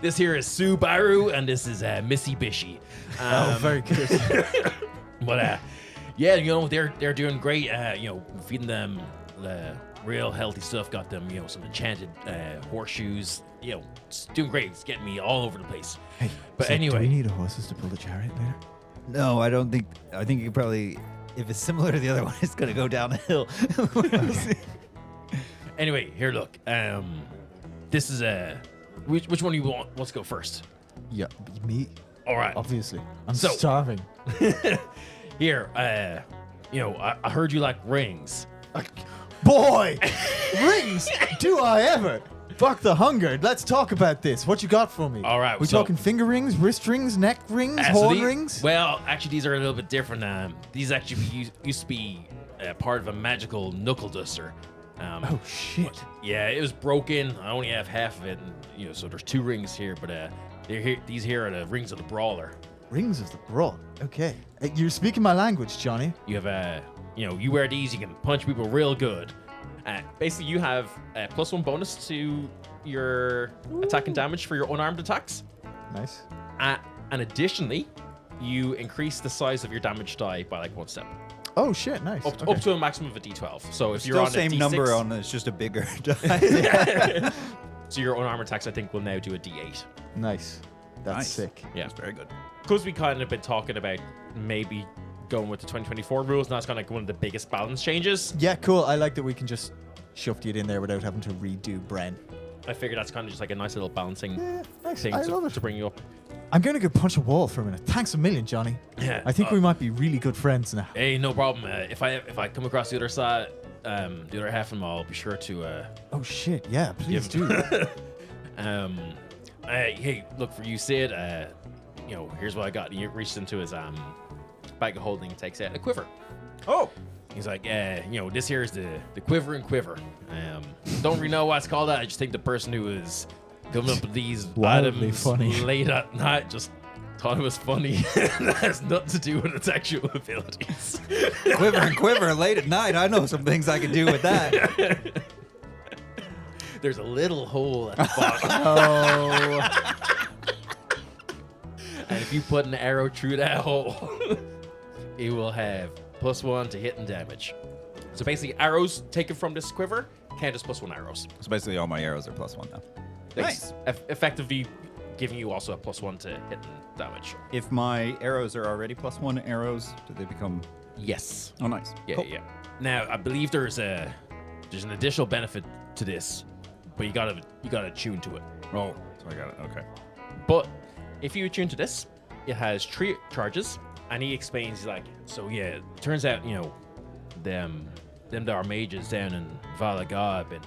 This here is Sue Baru, and this is Missy Bishy. Very good. But yeah, they're doing great. Feeding them real healthy stuff. Got them, some enchanted horseshoes. It's doing great. It's getting me all over the place. Hey, But so anyway. do we need horses to pull the chariot later? No, I don't think. I think you probably, if it's similar to the other one, it's gonna go down a hill. Anyway, here, look. This is which one do you want? Let's go first. Yeah, me, All right. obviously. I'm So- starving. Here, I heard you like rings. Boy, rings. Do I ever? Fuck the hunger. Let's talk about this. What you got for me? All right, We so- talking finger rings, wrist rings, neck rings, So horn these- rings? Well, actually, these are a little bit different. These actually used to be part of a magical knuckle duster. Oh shit. Yeah, it was broken. I only have half of it, and so there's 2 rings here. But these here are the rings of the brawler. Rings of the brawl. Okay. You're speaking my language, Johnny. You have you wear these, you can punch people real good. Basically, you have a +1 bonus to your attack and damage for your unarmed attacks. Nice. And additionally, you increase the size of your damage die by like 1 step. Oh shit, nice. Up to a maximum of a D12. So if you're Still on same a D6, number on it, it's just a bigger die. so your unarmed attacks, I think, will now do a D8. Nice. That's Nice. sick. Yeah. That's very good. Because we kind of been talking about maybe going with the 2024 rules, and that's kind of like one of the biggest balance changes. Yeah, cool. I like that we can just shove it in there without having to redo Bren. I figured that's kind of just like a nice little balancing Yeah, nice. thing I love it. to bring you up. I'm going to go punch a wall for a minute. Thanks a million, Johnny. Yeah. I think we might be really good friends now. Hey, no problem. If I come across the other side, the other half of them, I'll be sure to Oh shit, yeah, please give do. hey, look, for you, Sid. Here's what I got. He reaches into his bag of holding, and takes out a quiver. Oh, He's like, this here is the quiver and quiver. Don't really know why it's called that. I just think the person who is coming up with these Wildly items funny. late at night just thought it was funny. That has nothing to do with its actual abilities. quiver and quiver late at night. I know some things I can do with that. There's a little hole at the bottom. Oh. And if you put an arrow through that hole, it will have +1 to hit and damage. So basically, arrows taken from this quiver count as +1 arrows. So basically, all my arrows are +1 now. Nice. Effectively giving you also a +1 to hit and damage. If my arrows are already +1 arrows, do they become? Yes. Oh, nice. Yeah, Cool. yeah. Now, I believe there's an additional benefit to this, but you gotta tune to it. Oh, so I got it. Okay. But if you attune to this, it has 3 charges, and he explains, he's like, so yeah, it turns out, them that are mages down in Valaga have been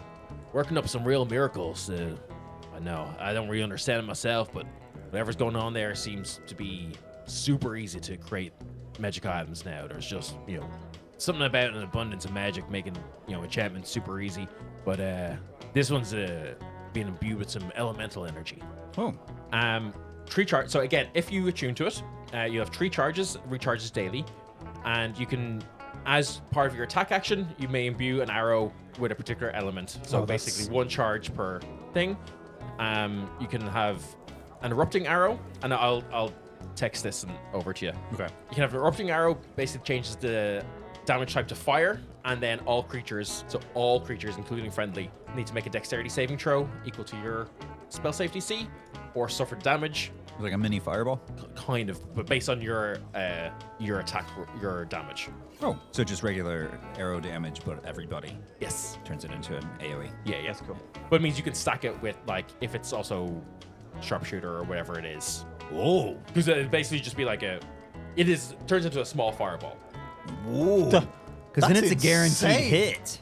working up some real miracles. I know, I don't really understand it myself, but whatever's going on there seems to be super easy to create magic items now. There's just, something about an abundance of magic making, enchantments super easy. But this one's being imbued with some elemental energy. Oh. 3 charge. So again, if you attune to it, you have 3 charges, recharges daily, and you can, as part of your attack action, you may imbue an arrow with a particular element. So basically 1 charge per thing. You can have an erupting arrow, and I'll text this over to you. Okay. You can have an erupting arrow, basically changes the damage type to fire, and then all creatures, including friendly, need to make a dexterity saving throw equal to your spell save DC, or suffer damage. Like a mini fireball. Kind of, but based on your attack, your damage. Oh, so just regular arrow damage, but everybody Yes. turns it into an AoE. Yeah, that's cool. But it means you can stack it with, like, if it's also sharpshooter or whatever it is. Whoa. Because it'd basically just be like turns into a small fireball. Whoa. Because then That's it's a guaranteed insane. hit.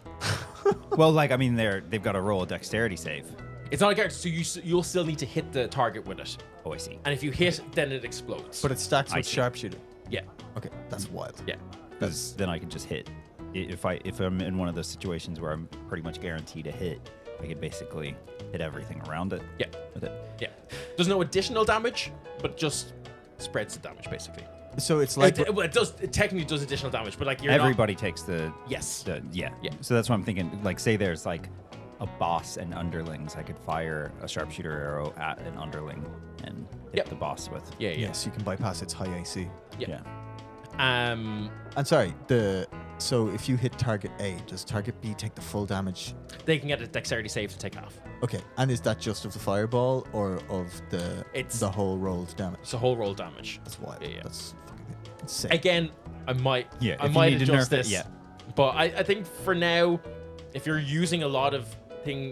Well, like, I mean, they've got to roll a dexterity save. It's not a guarantee, so you'll still need to hit the target with it. Oh, I see. And if you hit, then it explodes. But it stacks I with see. sharpshooter. yeah, Okay, that's wild. yeah. Because then I can just hit. If I'm in one of those situations where I'm pretty much guaranteed a hit, I could basically hit everything around it. Yeah. With it. Yeah. There's no additional damage, but just spreads the damage, basically. So it's like It technically does additional damage, but like you're Everybody takes the. Yes. Yeah. Yeah. So that's what I'm thinking. Like, say there's like a boss and underlings, I could fire a sharpshooter arrow at an underling and hit Yep. the boss with. Yeah, yeah. yes, you can bypass its high AC. Yeah. Yeah. And sorry, so if you hit target A, does target B take the full damage? They can get a dexterity save to take half. Okay, and is that just of the fireball or of It's- the whole rolled damage? It's a whole roll damage. That's wild. Yeah, yeah. That's fucking insane. Again, I might Yeah, I if you might need to adjust nerf it, this. yeah. But I think for now, if you're using a lot of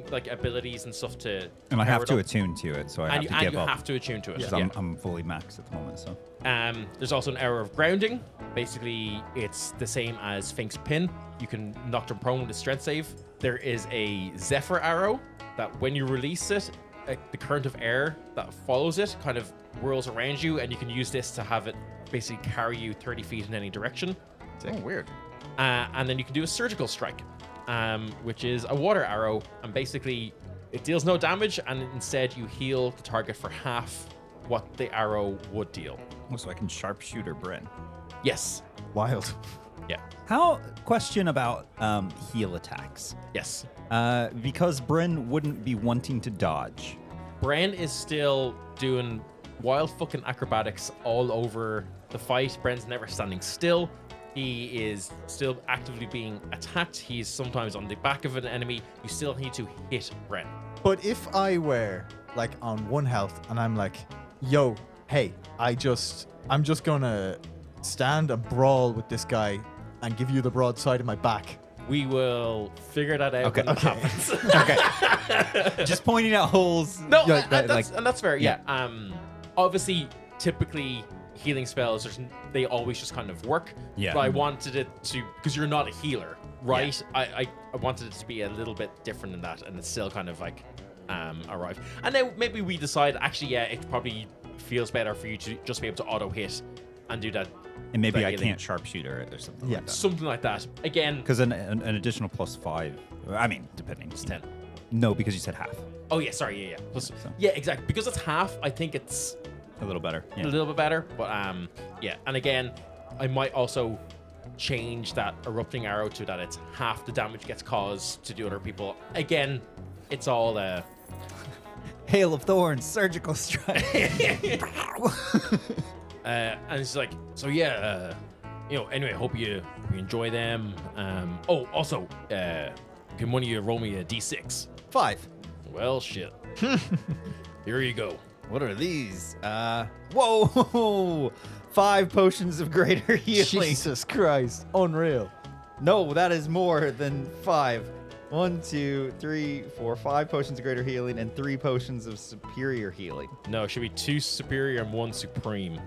like abilities and stuff to And I power have it to up, attune to it, so I and have you, to and give you up. have to attune to it. 'Cause Yeah. I'm fully maxed at the moment, so. There's also an arrow of grounding. Basically, it's the same as Fink's pin. You can knock them prone with a strength save. There is a Zephyr arrow that when you release it, the current of air that follows it kind of whirls around you, and you can use this to have it basically carry you 30 feet in any direction. Oh, weird. And then you can do a surgical strike, which is a water arrow, and basically it deals no damage, and instead you heal the target for half what the arrow would deal. Oh, so I can sharpshooter Bryn. Yes. Wild. Yeah. Question about heal attacks. Yes. Because Bryn wouldn't be wanting to dodge. Bren is still doing wild fucking acrobatics all over the fight. Bren's never standing still. He is still actively being attacked. He's sometimes on the back of an enemy. You still need to hit Bren. But if I were like on 1 health and I'm like, yo, hey, I'm just gonna stand and brawl with this guy and give you the broadside of my back. We will figure that out when it Okay. happens. Just pointing out holes. No, Yeah, and that's fair. Yeah. Obviously, typically healing spells, they always just kind of work. Yeah. But I wanted it to, because you're not a healer, right? I wanted it to be a little bit different than that, and it's still kind of like arrived. And then maybe we decide, actually, yeah, it probably feels better for you to just be able to auto hit and do that. And maybe that I healing. can't sharpshooter it or something Yeah. like that. Something like that. Again, Because an additional +5. I mean, depending. it's 10. No, because you said half. Oh, yeah, sorry, yeah. Plus, So. yeah, exactly. Because it's half, I think it's A little better. a Yeah. little bit better. But yeah. And again, I might also change that erupting arrow to that it's half the damage gets caused to the other people. Again, it's all Hail of Thorns, surgical strike. and it's like, so yeah, anyway, hope you enjoy them. Also, can one of you roll me a d6? 5. Well, shit. Here you go. What are these? Whoa! 5 potions of greater healing. Jesus Christ. Unreal. No, that is more than 5. 1, 2, 3, 4, 5 potions of greater healing and 3 potions of superior healing. No, it should be 2 superior and 1 supreme.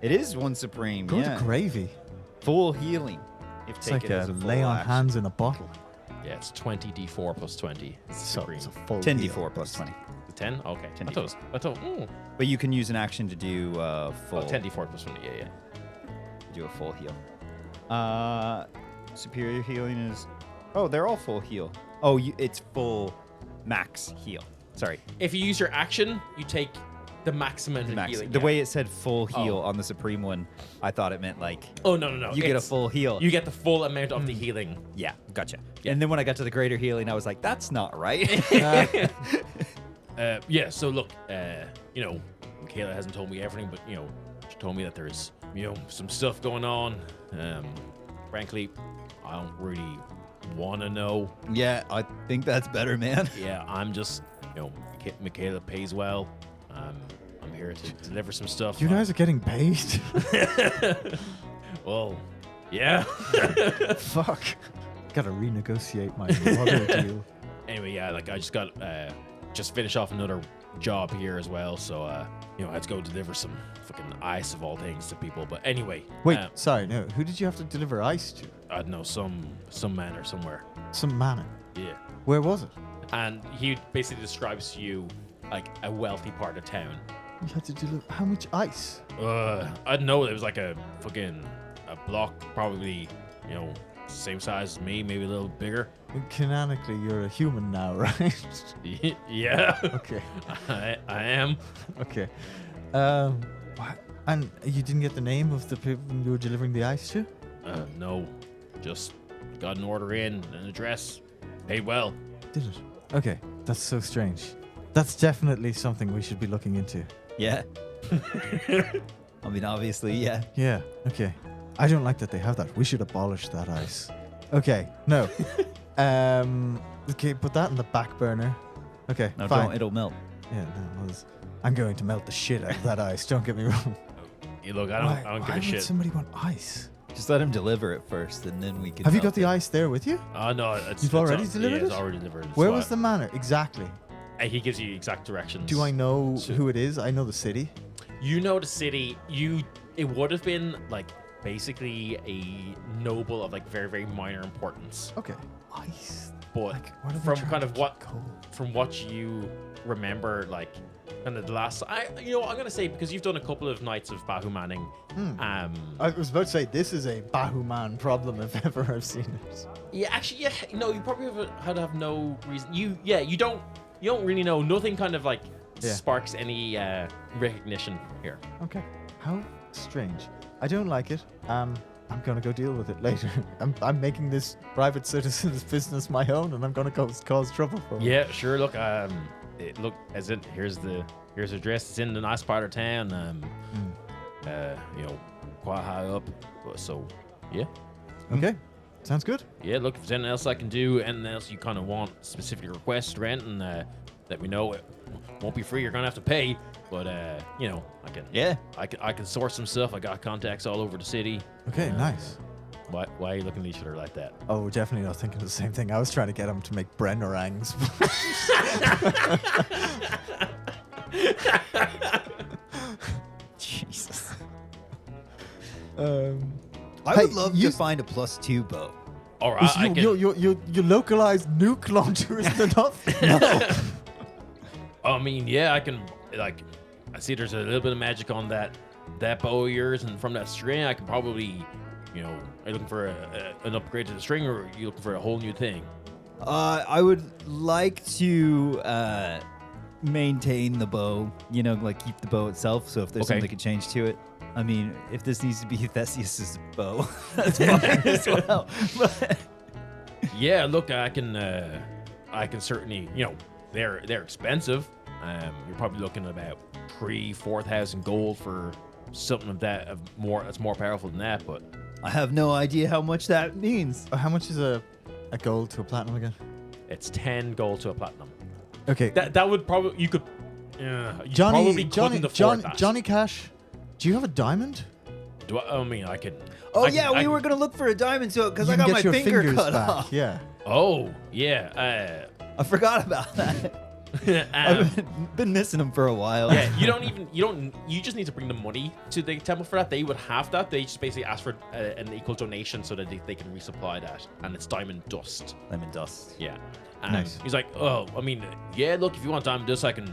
It is 1 supreme. Good yeah. gravy. Full healing. If It's like taken a as a full lay on action. hands in a bottle. Yeah, it's 20d4 plus 20. It's So supreme. it's a full 10d4 plus 20. 10? Okay. 10d4. I thought, But you can use an action to do full. 10d4 plus 20. Yeah. Do a full heal. Superior healing is. Oh, they're all full heal. Oh, it's full max heal. Sorry. If you use your action, you take the maximum Max. healing. The yeah. way it said full heal Oh. on the supreme one, I thought it meant like Oh, no. you get a It's- full heal. You get the full amount of the healing. Yeah, gotcha. Yeah. And then when I got to the greater healing, I was like, that's not right. Yeah, so look, Michaela hasn't told me everything, but, she told me that there's, some stuff going on. Frankly, I don't really want to know. Yeah, I think that's better, man. Yeah, I'm just, Michaela pays well. I'm here to deliver some stuff. You guys are getting paid? Well, yeah. Fuck. Gotta renegotiate my mother deal. Anyway, yeah, I just got just finish off another job here as well, so I had to go deliver some fucking ice of all things to people. But anyway, Wait, sorry, no. Who did you have to deliver ice to? I don't know, some man or somewhere. Some manor. Yeah, Where was it? and he basically describes to you like a wealthy part of town. You had to deliver how much ice? I don't know. It was like a block, probably same size as me, maybe a little bigger. Canonically, you're a human now, right? Yeah, Okay. I am. Okay. And you didn't get the name of the people you were delivering the ice to? No, just got an order in, an address, paid well. Did it? Okay. That's so strange. That's definitely something we should be looking into. Yeah. I mean, obviously, yeah. Yeah. Okay. I don't like that they have that. We should abolish that ice. Okay. No. Okay. Put that in the back burner. Okay. No, fine. don't. It'll melt. Yeah. No. I'm going to melt the shit out of that ice. Don't get me wrong. Hey, look, I don't give Why a would shit. somebody want ice? Just let him deliver it first, and then we can. Have you melt got the it. ice there with you? No, You've already delivered Yeah, it's it? already delivered. That's Where why- was the manor exactly? He gives you exact directions. Do I know So- who it is? I know the city. You know the city. It would have been like basically a noble of like very very minor importance, Okay. Ice. but What are they from trying kind to of keep what cold? from what you remember, like kind of the last. I'm gonna say because you've done a couple of nights of Bahumaning. I was about to say this is a Bahuman problem if ever I've seen it. Yeah, actually, yeah. No, you probably have no reason. You don't really know. Nothing kind of like Yeah. sparks any recognition here. Okay. How strange. I don't like it. I'm gonna go deal with it later. I'm making this private citizen's business my own, and I'm gonna cause trouble for 'em. Yeah, sure. Look, here's the address. It's in the nice part of town. Quite high up. So, yeah. Okay. Sounds good. Yeah, look, if there's anything else I can do, anything else you kind of want, specific request, rent, and let me know. It won't be free. You're gonna have to pay, but I can. Yeah. I can source some stuff. I got contacts all over the city. Okay. Nice. Why are you looking at each other like that? Oh, we're definitely not thinking the same thing. I was trying to get him to make Brennerangs. Jesus. I I would love to find a +2 bow. All right, I can. Your localized nuke launcher isn't enough. I mean, yeah, I can. Like, I see there's a little bit of magic on that bow of yours, and from that string, I can probably, are you looking for an upgrade to the string, or are you looking for a whole new thing? I would like to maintain the bow, like keep the bow itself. So if there's Okay. something I could change to it. I mean, if this needs to be Theseus's bow, that's fine as well. But Yeah, look, I can certainly, they're expensive. You're probably looking at about 3,000-4,000 gold for something of that that's more powerful than that. But I have no idea how much that means. How much is a gold to a platinum again? it's 10 gold to a platinum. Okay. That would probably you probably couldn't afford that. Johnny Cash, do you have a diamond? I mean, I could. Oh yeah, we were gonna look for a diamond so because You I can got get my your finger fingers cut back. off. Yeah. Oh yeah. I forgot about that. I've been missing them for a while. Yeah, you just need to bring the money to the temple for that. They would have that. They just basically ask for an equal donation so that they can resupply that. And it's diamond dust. Lemon dust. Yeah. Nice. He's like, oh, I mean, yeah, look, if you want diamond dust, I can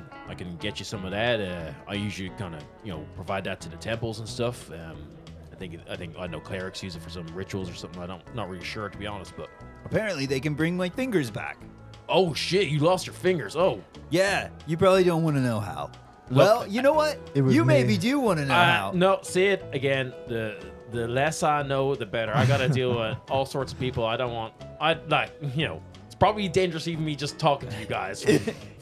get you some of that. I usually kind of, provide that to the temples and stuff. I think I know clerics use it for some rituals or something. Not really sure, to be honest, but Apparently they can bring my fingers back. oh shit, you lost your fingers. Oh, Yeah, you probably don't want to know how. Well, you know what? It was You me. maybe do want to know how. no, say it again. The less I know, the better. I gotta deal with all sorts of people. It's probably dangerous even me just talking to you guys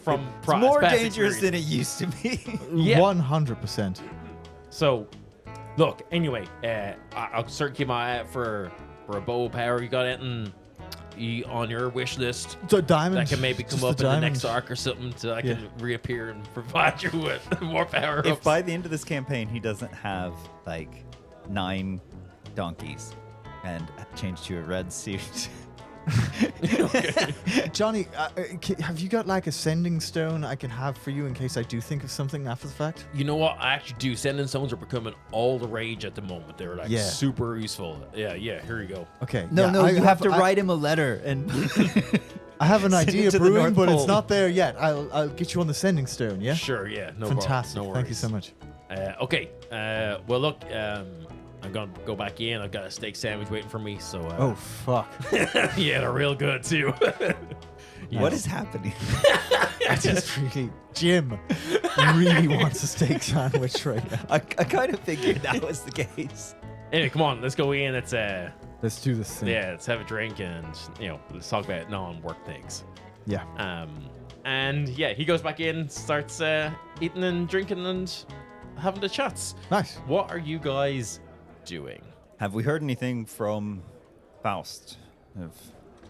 from It's more past dangerous experience. than it used to be. Yeah. 100%. So, look. Anyway, I'll certainly keep my eye out for a bow of power. You got anything on your wish list So diamond. that can maybe come just up a in the next diamond. arc or something so I Yeah. can reappear and provide you with more power If ups? by the end of this campaign he doesn't have like 9 donkeys and change to a red suit. Johnny, have you got like a sending stone I can have for you in case I do think of something after the fact? You know what? I actually do. Sending stones are becoming all the rage at the moment. They're like Yeah. super useful. Yeah, here you go. Okay. No, yeah, you have to I- write him a letter and I have an Send it idea to the brewing, North but it's Pole. not there yet. I'll get you on the sending stone. Yeah. Sure, yeah. No Fantastic. problem. No Thank you worries. so much. Okay. Well, look. I'm gonna go back in. I've got a steak sandwich waiting for me. So. Oh fuck. Yeah, they're real good too. What is happening? I just really, Jim really wants a steak sandwich right now. I kind of figured that was the case. Anyway, come on. Let's go in. Let's Let's do this thing. let's have a drink and let's talk about non-work things. Yeah. And yeah, he goes back in, starts eating and drinking and having the chats. Nice. What are you guys doing? Have we heard anything from Faust?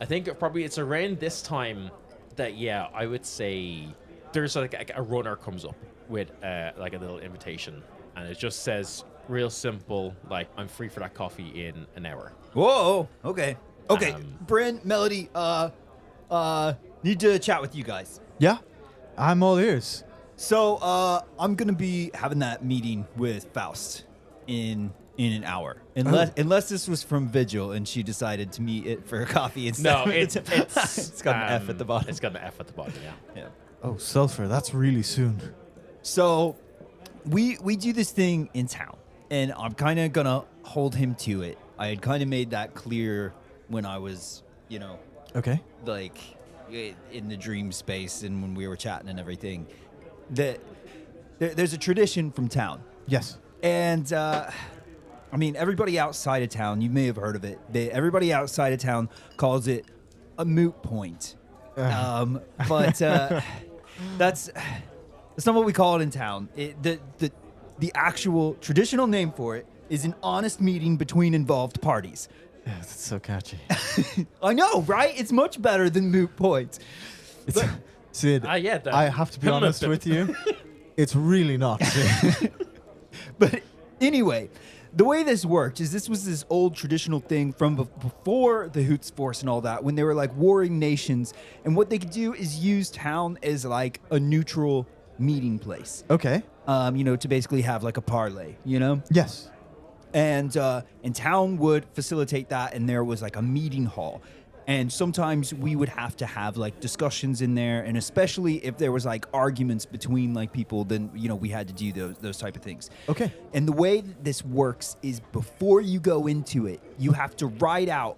I think it's around this time that I would say there's like a runner comes up with like a little invitation and it just says real simple like I'm free for that coffee in an hour. Whoa, okay. Um, Bryn, Melody, need to chat with you guys. Yeah. I'm all ears. So, I'm gonna be having that meeting with Faust in an hour, unless this was from Vigil and she decided to meet it for a coffee instead. No, of it's It's got an F at the bottom. It's got an F at the bottom. Yeah. Yeah. Oh, sulfur. That's really soon. So, we do this thing in town, and I'm kind of gonna hold him to it. I had kind of made that clear when I was, Okay. like in the dream space and when we were chatting and everything. That there's a tradition from town, Yes. and I mean everybody outside of town. You may have heard of it. Everybody outside of town calls it a moot point, but that's not what we call it in town. The actual traditional name for it is an honest meeting between involved parties. Yeah, that's so catchy. I know, right? It's much better than moot points. It's, Sid, yeah, that- I have to be honest with you. It's really not, Sid. But anyway, the way this worked is this was this old traditional thing from before the Hoots Force and all that, when they were like warring nations. And what they could do is use town as like a neutral meeting place, Okay. to basically have like a parlay, Yes. And town would facilitate that, and there was like a meeting hall. And sometimes we would have to have like discussions in there, and especially if there was like arguments between like people, then we had to do those type of things. Okay. And the way that this works is before you go into it, you have to write out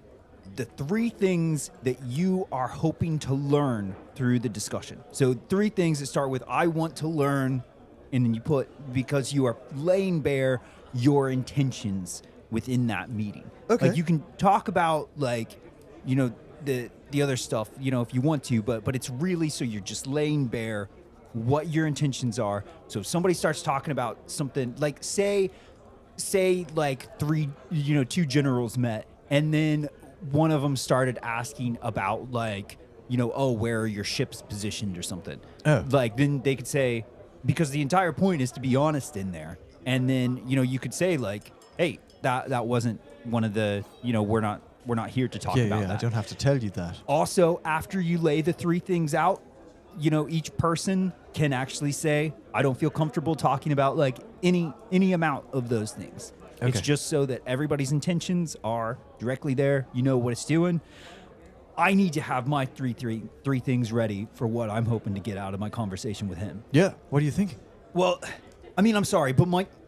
the 3 things that you are hoping to learn through the discussion. So 3 things that start with I want to learn, and then you put because you are laying bare your intentions within that meeting. Okay. Like you can talk about like the other stuff, if you want to, but it's really so you're just laying bare what your intentions are. So if somebody starts talking about something like say like two generals met, and then one of them started asking about like, where are your ships positioned or something. Oh. Like then they could say, because the entire point is to be honest in there. And then, you could say like, hey, that wasn't one of the, we're not here to talk about that. I don't have to tell you that. Also, after you lay the three things out, each person can actually say, I don't feel comfortable talking about like any amount of those things. Okay. It's just so that everybody's intentions are directly there. You know what it's doing. I need to have my three things ready for what I'm hoping to get out of my conversation with him. Yeah. What do you think? Well, I mean, I'm sorry, but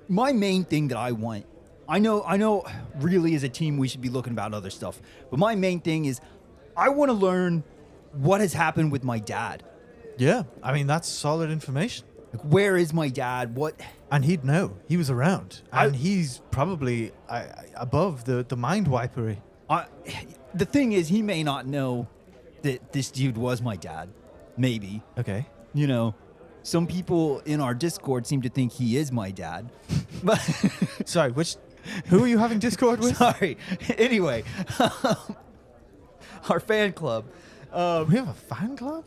my main thing that I want, I know really as a team we should be looking about other stuff, but my main thing is I want to learn what has happened with my dad. Yeah. I mean, that's solid information. Like, where is my dad? What? And he'd know. He was around. And he's probably above the mind wipery. The thing is, he may not know that this dude was my dad. Maybe. Okay. Some people in our Discord seem to think he is my dad. But Sorry, who are you having Discord with? sorry. Anyway, our fan club. We have a fan club?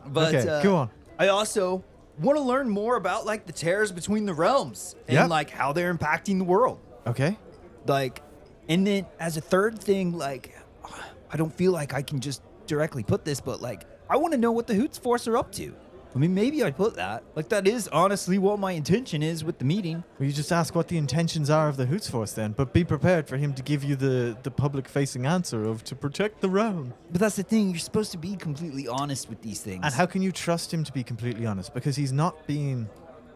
But Okay, go on. I also want to learn more about like the tears between the realms and Yep. like how they're impacting the world. Okay. Like, and then as a third thing, like, I don't feel like I can just directly put this, but like, I want to know what the Hoots Force are up to. I mean, maybe I'd put that. Like, that is honestly what my intention is with the meeting. Well, you just ask what the intentions are of the Hoots Force then, but be prepared for him to give you the public-facing answer of to protect the realm. But that's the thing. You're supposed to be completely honest with these things. And how can you trust him to be completely honest? Because he's not being...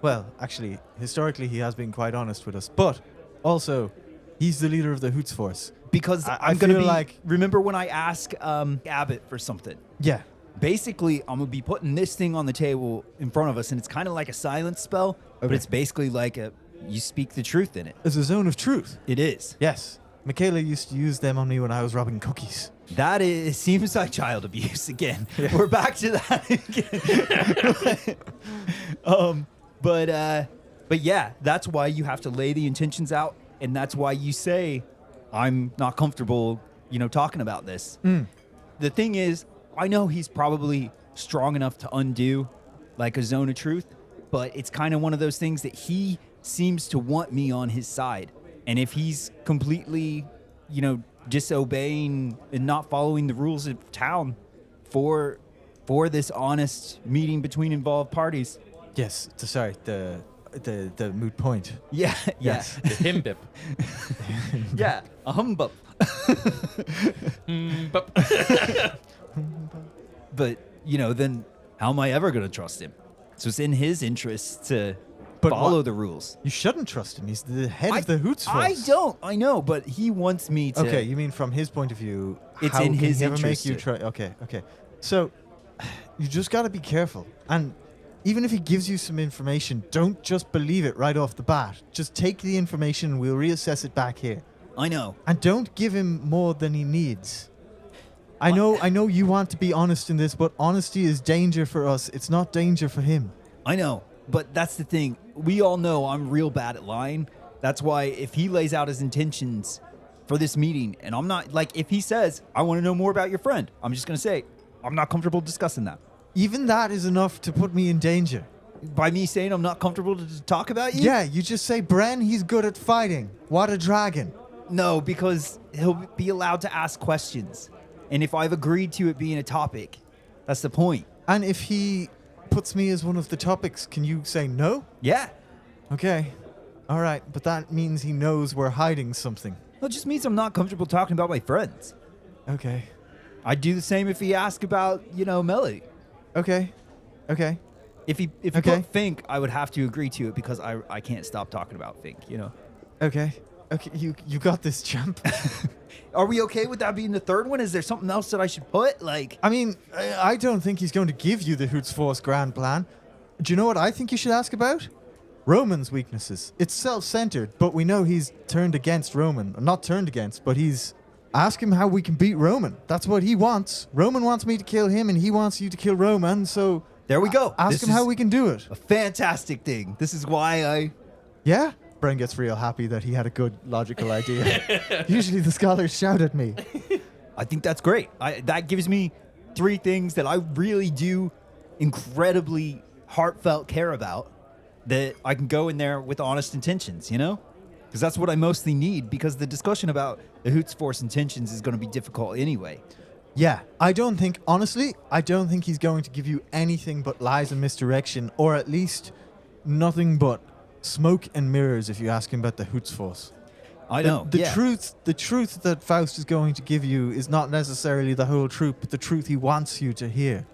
Well, actually, historically he has been quite honest with us, but also, he's the leader of the Hoots Force. Because I I'm going to feel be... like- Remember when I asked Abbott for something? Yeah. Basically, I'm going to be putting this thing on the table in front of us, and it's kind of like a silence spell, but Okay. it's basically like you speak the truth in it. It's a zone of truth. It is. Yes. Michaela used to use them on me when I was robbing cookies. That seems like child abuse again. Yeah. We're back to that again. But yeah, that's why you have to lay the intentions out, and that's why you say, I'm not comfortable, talking about this. The thing is, I know he's probably strong enough to undo like a zone of truth, but it's kind of one of those things that he seems to want me on his side. And if he's completely, disobeying and not following the rules of town for this honest meeting between involved parties. Yes. Sorry, the moot point. Yeah. Yes. The himbip. Yeah. A humbug. But, then how am I ever going to trust him? So it's in his interest to follow the rules. You shouldn't trust him. He's the head of the Hoots Force. I don't. I know, but he wants me to. Okay, you mean from his point of view, It's how in can his he ever make interest you to- try? Okay. So you just got to be careful. And even if he gives you some information, don't just believe it right off the bat. Just take the information and we'll reassess it back here. I know. And don't give him more than he needs. I know you want to be honest in this, but honesty is danger for us. It's not danger for him. I know. But that's the thing. We all know I'm real bad at lying. That's why if he lays out his intentions for this meeting, and I'm not, like, if he says, I want to know more about your friend, I'm just going to say, I'm not comfortable discussing that. Even that is enough to put me in danger. By me saying I'm not comfortable to talk about you? Yeah, you just say, Bren, he's good at fighting. What a dragon. No, because he'll be allowed to ask questions. And if I've agreed to it being a topic, that's the point. And if he puts me as one of the topics, can you say no? Yeah. Okay. All right, but that means he knows we're hiding something. Well, it just means I'm not comfortable talking about my friends. Okay. I'd do the same if he asked about, Melody. Okay. If he Okay. put Fink, I would have to agree to it because I can't stop talking about Fink, Okay. You got this, champ. Are we okay with that being the third one? Is there something else that I should put? Like, I mean, I don't think he's going to give you the Hoots Force grand plan. Do you know what I think you should ask about? Roman's weaknesses. It's self-centered, but we know he's turned against Roman. Not turned against, but he's Ask him how we can beat Roman. That's what he wants. Roman wants me to kill him, and he wants you to kill Roman. So There we go. ask This him how is we can do it. a fantastic thing. This is why I... Yeah? Bren gets real happy that he had a good logical idea. Usually the scholars shout at me. I think that's great. That gives me 3 things that I really do incredibly heartfelt care about, that I can go in there with honest intentions, you know? Because that's what I mostly need, because the discussion about the Hoots Force intentions is going to be difficult anyway. Yeah, I don't think he's going to give you anything but lies and misdirection, or at least nothing but smoke and mirrors if you ask him about the Hoots Force. I know. The truth that Faust is going to give you is not necessarily the whole truth, but the truth he wants you to hear.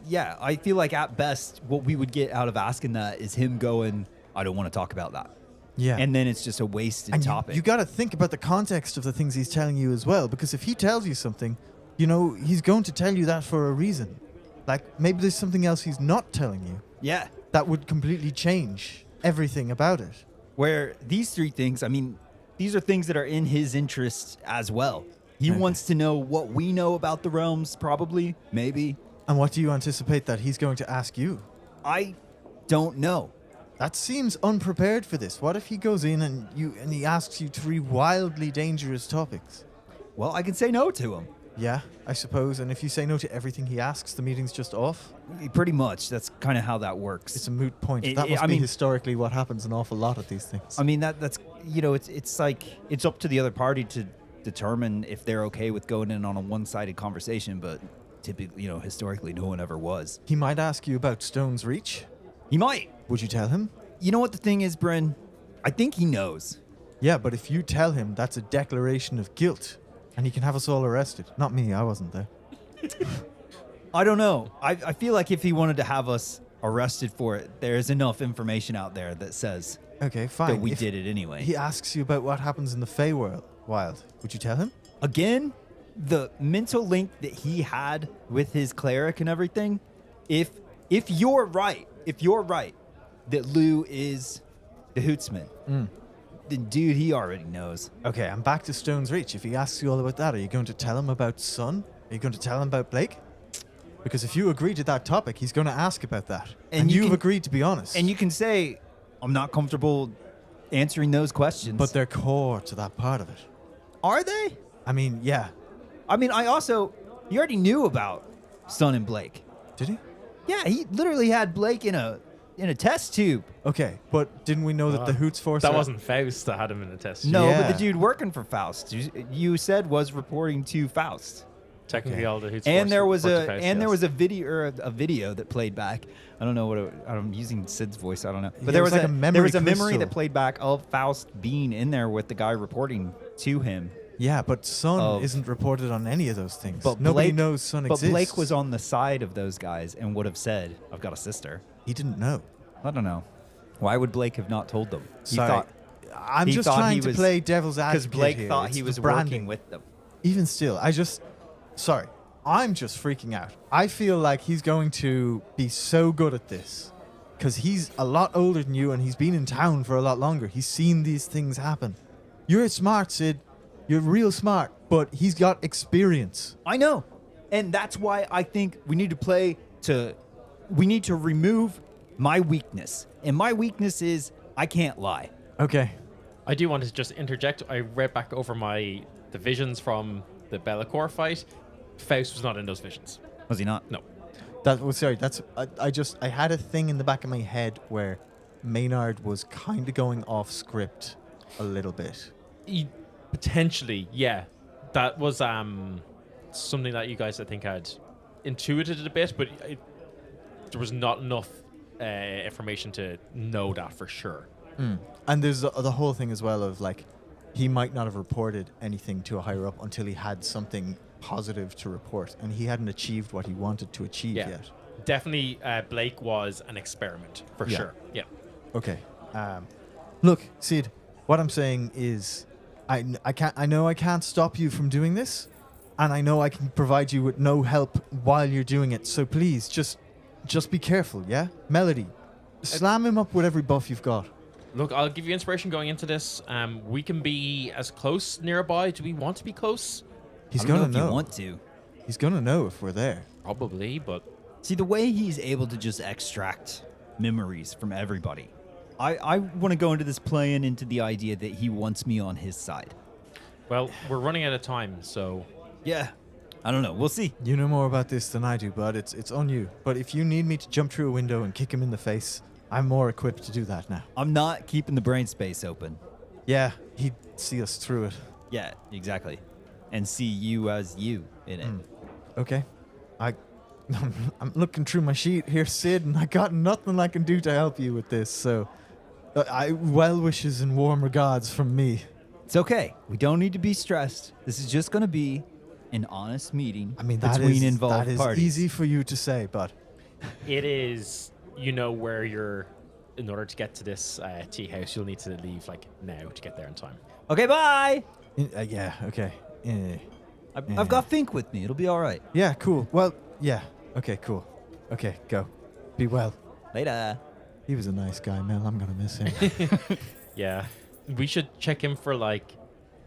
Yeah, I feel like at best what we would get out of asking that is him going, I don't want to talk about that. Yeah. And then it's just a wasted And topic. you got to think about the context of the things he's telling you as well, because if he tells you something, you know, he's going to tell you that for a reason. Like, maybe there's something else he's not telling you Yeah. that would completely change everything about it. Where these 3 things, I mean, these are things that are in his interest as well. He wants to know what we know about the realms, probably, maybe. And what do you anticipate that he's going to ask you? I don't know. That seems unprepared for this. What if he goes in and he asks you 3 wildly dangerous topics? Well, I can say no to him. Yeah, I suppose. And if you say no to everything he asks, the meeting's just off. Pretty much. That's kind of how that works. It's a moot point. It- That it- must I be mean- historically what happens an awful lot of these things. I mean, that's, you know, it's like, it's up to the other party to determine if they're okay with going in on a one-sided conversation, but typically, you know, historically, no one ever was. He might ask you about Stone's Reach. He might. Would you tell him? You know what the thing is, Bryn? I think he knows. Yeah, but if you tell him, that's a declaration of guilt, and he can have us all arrested. Not me, I wasn't there. I don't know. I feel like if he wanted to have us arrested for it, there's enough information out there that says Okay, fine. that we If did it anyway. He asks you about what happens in the Feywild. Would you tell him? Again, the mental link that he had with his cleric and everything, if you're right that Lou is the Hootsman, then dude, he already knows. Okay, I'm back to Stone's Reach. If he asks you all about that, are you going to tell him about Sun? Are you going to tell him about Blake? Because if you agree to that topic, he's going to ask about that. And you you've can- agreed to be honest. And you can say, I'm not comfortable answering those questions. but they're core to that part of it. are they? I mean, yeah. I mean, you already knew about Sun and Blake. Did he? Yeah, he literally had Blake in a test tube. Okay, but didn't we know that the Hoots Force... That are- wasn't Faust that had him in a test. No, Yeah. but the dude working for Faust, you said was reporting to Faust. Technically, all the Hoots And Force there was report a to Faust, and there yes. was a video that played back. I don't know what I'm using Sid's voice. I don't know, Yeah, but there it was was like a there memory was a memory crystal. that played back of Faust being in there with the guy reporting to him. Yeah, but Sun Of- isn't reported on any of those things. But Nobody Blake- knows Sun But exists. Blake was on the side of those guys and would have said, "I've got a sister." He didn't know. I don't know. Why would Blake have not told them? He Sorry. thought I'm he just thought trying he to was- play devil's because advocate Blake here. thought It's he the was branding. working with them. Even still, sorry, I'm just freaking out. I feel like he's going to be so good at this because he's a lot older than you and he's been in town for a lot longer. He's seen these things happen. You're smart, Sid. You're real smart, but he's got experience. I know. And that's why I think we need to remove my weakness. And my weakness is I can't lie. Okay. I do want to just interject. I read back over the visions from the Bellacore fight. Faust was not in those visions. Was he not? No. I had a thing in the back of my head where Maynard was kind of going off script a little bit. Potentially, yeah. That was something that you guys, I think, had intuited a bit, but there was not enough information to know that for sure. And there's the whole thing as well of like, he might not have reported anything to a higher up until he had something positive to report, and he hadn't achieved what he wanted to achieve Yeah. yet. Definitely, Blake was an experiment for Yeah. sure. Yeah. Okay. Look, Sid, what I'm saying is, I know I can't stop you from doing this, and I know I can provide you with no help while you're doing it. So please, just be careful, yeah? Melody, slam him up with every buff you've got. Look, I'll give you inspiration going into this. We can be as close nearby. Do we want to be close? He's I don't gonna know if know. you want to. He's gonna know if we're there. Probably, but See, the way he's able to just extract memories from everybody, I want to go into this playing into the idea that he wants me on his side. well, we're running out of time, so Yeah, I don't know. We'll see. You know more about this than I do, bud. It's on you. But if you need me to jump through a window and kick him in the face, I'm more equipped to do that now. I'm not keeping the brain space open. Yeah, he'd see us through it. Yeah, exactly. And see you as you in it. Okay. I'm looking through my sheet here, Sid, and I got nothing I can do to help you with this. So, well wishes and warm regards from me. It's okay. We don't need to be stressed. This is just going to be an honest meeting I mean, between involved that is parties. easy for you to say, but it is. You know where you're. In order to get to this tea house, you'll need to leave like now to get there in time. Okay, bye. yeah, okay. I've got Fink with me. It'll be all right. Yeah, cool. Well, yeah. Okay, cool. Okay, go. Be well. Later. He was a nice guy, man. I'm gonna miss him. Yeah, we should check him for like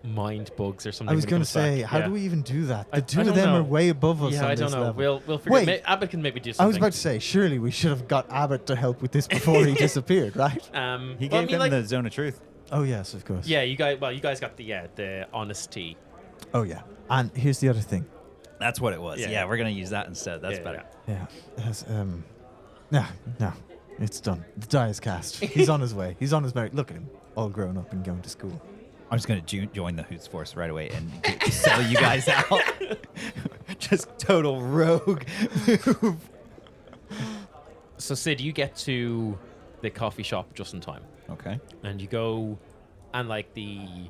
mind bugs or something. I was when he gonna comes say, back. how Yeah. do we even do that? The I two of don't them know. are way above us Yeah, on I don't this know. level. We'll figure. Wait. Abbott can maybe do I something. was about to say, surely we should have got Abbott to help with this before he disappeared, right? He well, gave I mean, him like, the zone of truth. Oh yes, of course. Yeah, you guys. Well, you guys got the honesty. Oh yeah. And here's the other thing. That's what it was. Yeah. Yeah, we're going to use that instead. That's Yeah, better. yeah. Yeah. No, it's done. The die is cast. He's on his way. He's on his way. Look at him, all grown up and going to school. I'm just going to join the Hoots Force right away and sell you guys out. Just total rogue move. So Sid, you get to the coffee shop just in time, Okay. and you go, and like the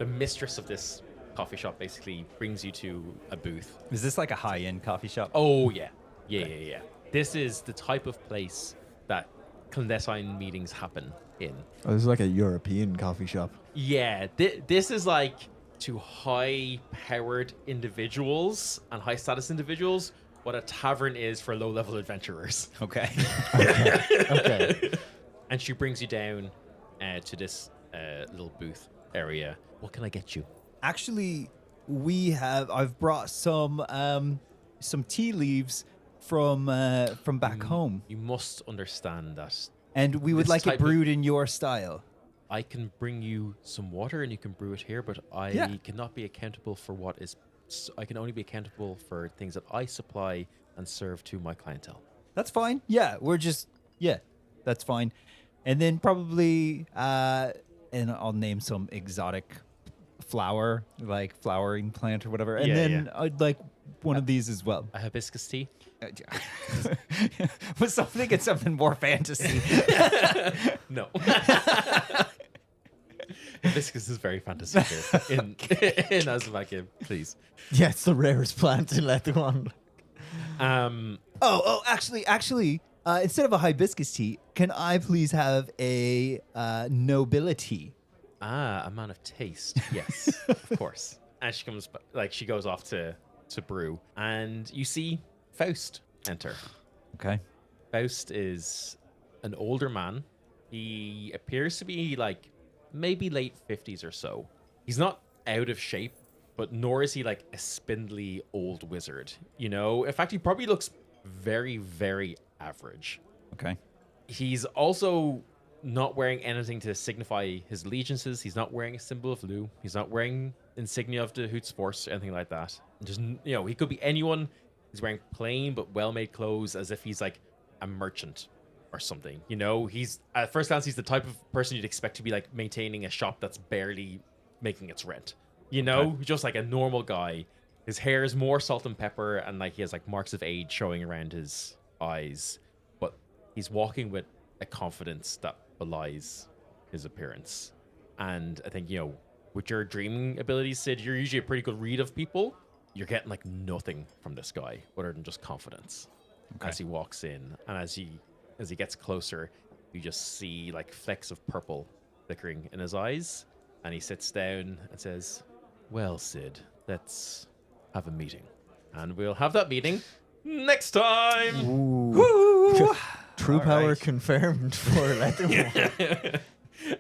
mistress of this coffee shop basically brings you to a booth. Is this like a high-end coffee shop? Oh yeah, yeah. This is the type of place that clandestine meetings happen in. Oh, this is like a European coffee shop. Yeah, this is like to high-powered individuals and high-status individuals what a tavern is for low-level adventurers. Okay. Okay. And she brings you down to this little booth area. What can I get you? Actually, I've brought some tea leaves from back home, You must understand that and we would this like it type of- brewed in your style. I can bring you some water and you can brew it here, but I Yeah. cannot be accountable for what is. I can only be accountable for things that I supply and serve to my clientele. That's fine. Yeah, that's fine. And then probably, and I'll name some exotic flower, like flowering plant or whatever. And Yeah, then yeah. I'd like one of these as well. A hibiscus tea. Was thinking something more fantasy. No. Hibiscus is very fantasy here in Azavakim, please. Yeah, it's the rarest plant in Lethuan. Actually, instead of a hibiscus tea, can I please have a nobility? A man of taste. Yes, of course. And she comes, she goes off to brew, and you see Faust enter. Okay. Faust is an older man. He appears to be like maybe late 50s or so. He's not out of shape, but nor is he like a spindly old wizard. You know, in fact, he probably looks very, very average. Okay. He's also not wearing anything to signify his allegiances. He's not wearing a symbol of Lu. He's not wearing insignia of the Hoots Force or anything like that. Just, he could be anyone. He's wearing plain but well-made clothes as if he's like a merchant or something. He's at first glance, he's the type of person you'd expect to be like maintaining a shop that's barely making its rent. Just like a normal guy. His hair is more salt and pepper, and like he has like marks of age showing around his eyes. But he's walking with a confidence that belies his appearance. And I think, with your dreaming abilities, Sid, you're usually a pretty good read of people. You're getting like nothing from this guy other than just confidence as he walks in. And as he gets closer, you just see like flecks of purple flickering in his eyes. And he sits down and says, "Well, Sid, let's have a meeting. And we'll have that meeting next time." Ooh. True All power right. confirmed for Lethuan.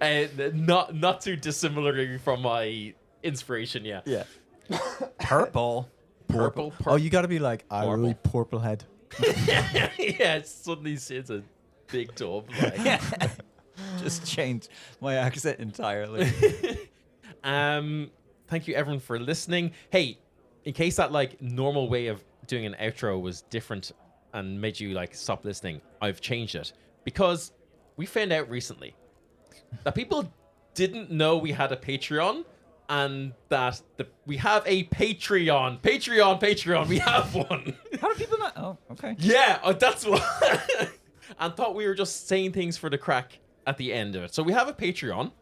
Not too dissimilar from my inspiration, yeah. Yeah. Purple. Purple. Oh, you got to be like, I really purple head. Yeah, suddenly it's a big tub. Like. Just changed my accent entirely. Thank you everyone for listening. Hey, in case that like normal way of doing an outro was different and made you like stop listening, I've changed it because we found out recently that people didn't know we had a Patreon and that we have a Patreon. Patreon, we have one. How do people not? Oh, okay. Yeah, that's what. And thought we were just saying things for the crack at the end of it. So we have a Patreon,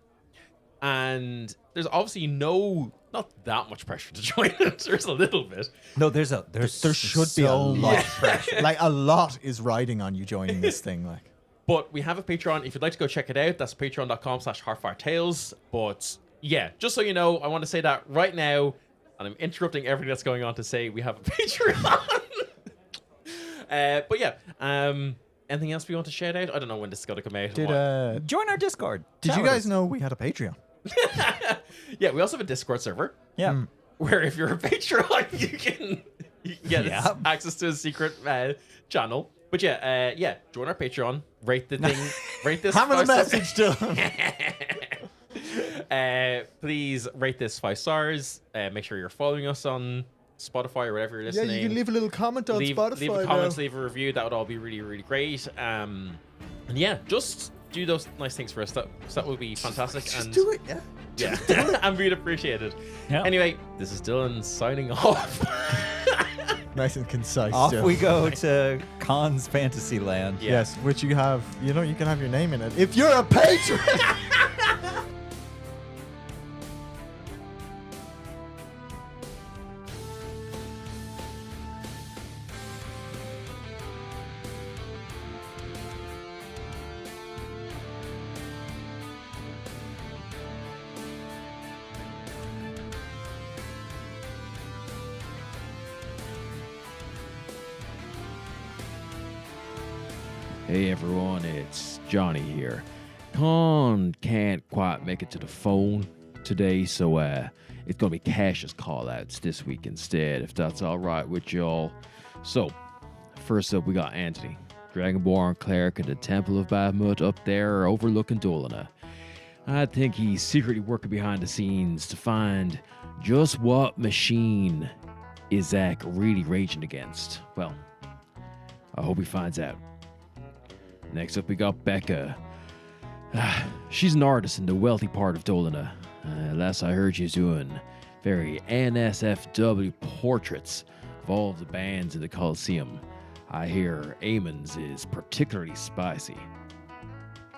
and there's obviously not that much pressure to join it. There's a little bit. No, there Should be a lot of pressure. Like a lot is riding on you joining this thing. Like, But we have a Patreon. If you'd like to go check it out, that's patreon.com/HeartfireTales. But yeah, just so you know, I want to say that right now, and I'm interrupting everything that's going on to say we have a Patreon. But yeah, anything else we want to shout out? I don't know when this is going to come out. Join our Discord. Did you guys know we had a Patreon? Yeah, we also have a Discord server. Yeah. Where if you're a Patreon, you can get access to a secret channel. But yeah, join our Patreon. Rate the thing. Rate this. Hammer the message to please rate this 5 stars. Make sure you're following us on Spotify or wherever you're listening. Yeah, you can leave a little comment on Spotify. Leave a comment, leave a review. That would all be really, really great. And yeah, just do those nice things for us. That would be fantastic. Just do it, yeah. Yeah, and we'd appreciate it. Yeah. Anyway, this is Dylan signing off. Nice and concise. Off Joe. we go to Khan's Fantasyland. Yeah. Yes, which you have, you can have your name in it. If you're a patron! Hey everyone, it's Johnny here. Con can't quite make it to the phone today, so it's gonna be Cash's call-outs this week instead, if that's alright with y'all. So, first up we got Anthony, Dragonborn cleric at the Temple of Bahamut up there overlooking Dolina. I think he's secretly working behind the scenes to find just what machine is Zach really raging against. Well, I hope he finds out. Next up, we got Becca. She's an artist in the wealthy part of Dolina. Last I heard, she's doing very NSFW portraits of all of the bands in the Coliseum. I hear Amon's is particularly spicy.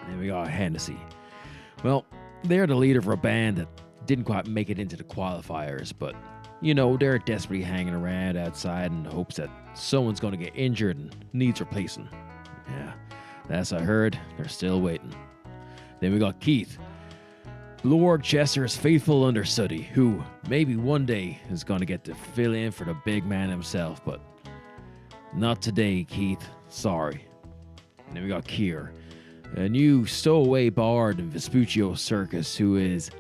Then we got Hennessy. Well, they're the leader for a band that didn't quite make it into the qualifiers, but, they're desperately hanging around outside in hopes that someone's going to get injured and needs replacing. Yeah. Last I heard, they're still waiting. Then we got Keith, Lord Chester's faithful understudy, who maybe one day is going to get to fill in for the big man himself, but not today, Keith. Sorry. And then we got Kier, a new stowaway bard in Vespuccio Circus, who is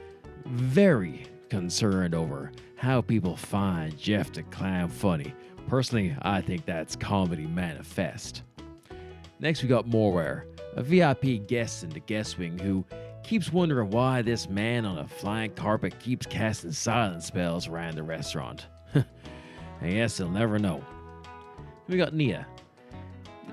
very concerned over how people find Jeff the Clown funny. Personally, I think that's comedy manifest. Next, we got Morware, a VIP guest in the guest wing who keeps wondering why this man on a flying carpet keeps casting silent spells around the restaurant. I guess he'll never know. We got Nia.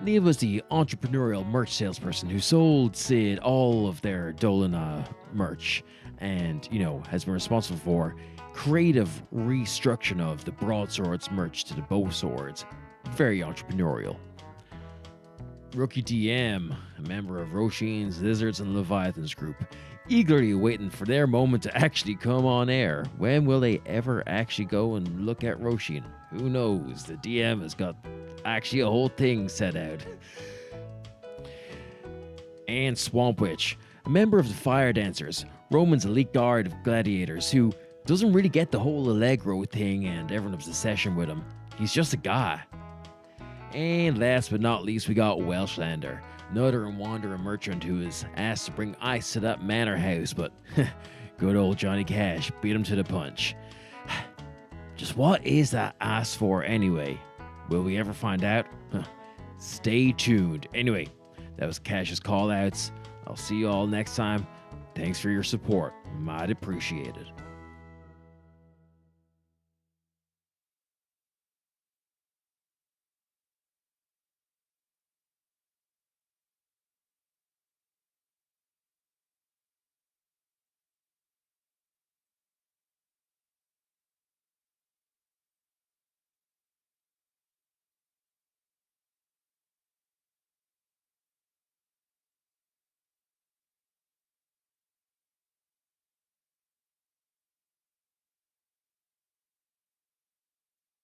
Nia was the entrepreneurial merch salesperson who sold Sid all of their Dolina merch and, has been responsible for creative restructuring of the broadswords merch to the bow swords. Very entrepreneurial. Rookie DM, a member of Roshin's Lizards and Leviathans group, eagerly waiting for their moment to actually come on air. When will they ever actually go and look at Roshin? Who knows? The DM has got actually a whole thing set out. And Swamp Witch, a member of the Fire Dancers, Roman's elite guard of gladiators, who doesn't really get the whole Allegro thing and everyone's obsession with him. He's just a guy. And last but not least, we got Welslander, another wandering merchant who is asked to bring ice to that manor house, but good old Johnny Cash beat him to the punch. Just what is that asked for anyway? Will we ever find out? Stay tuned. Anyway, that was Cash's call outs. I'll see you all next time. Thanks for your support. Might appreciated.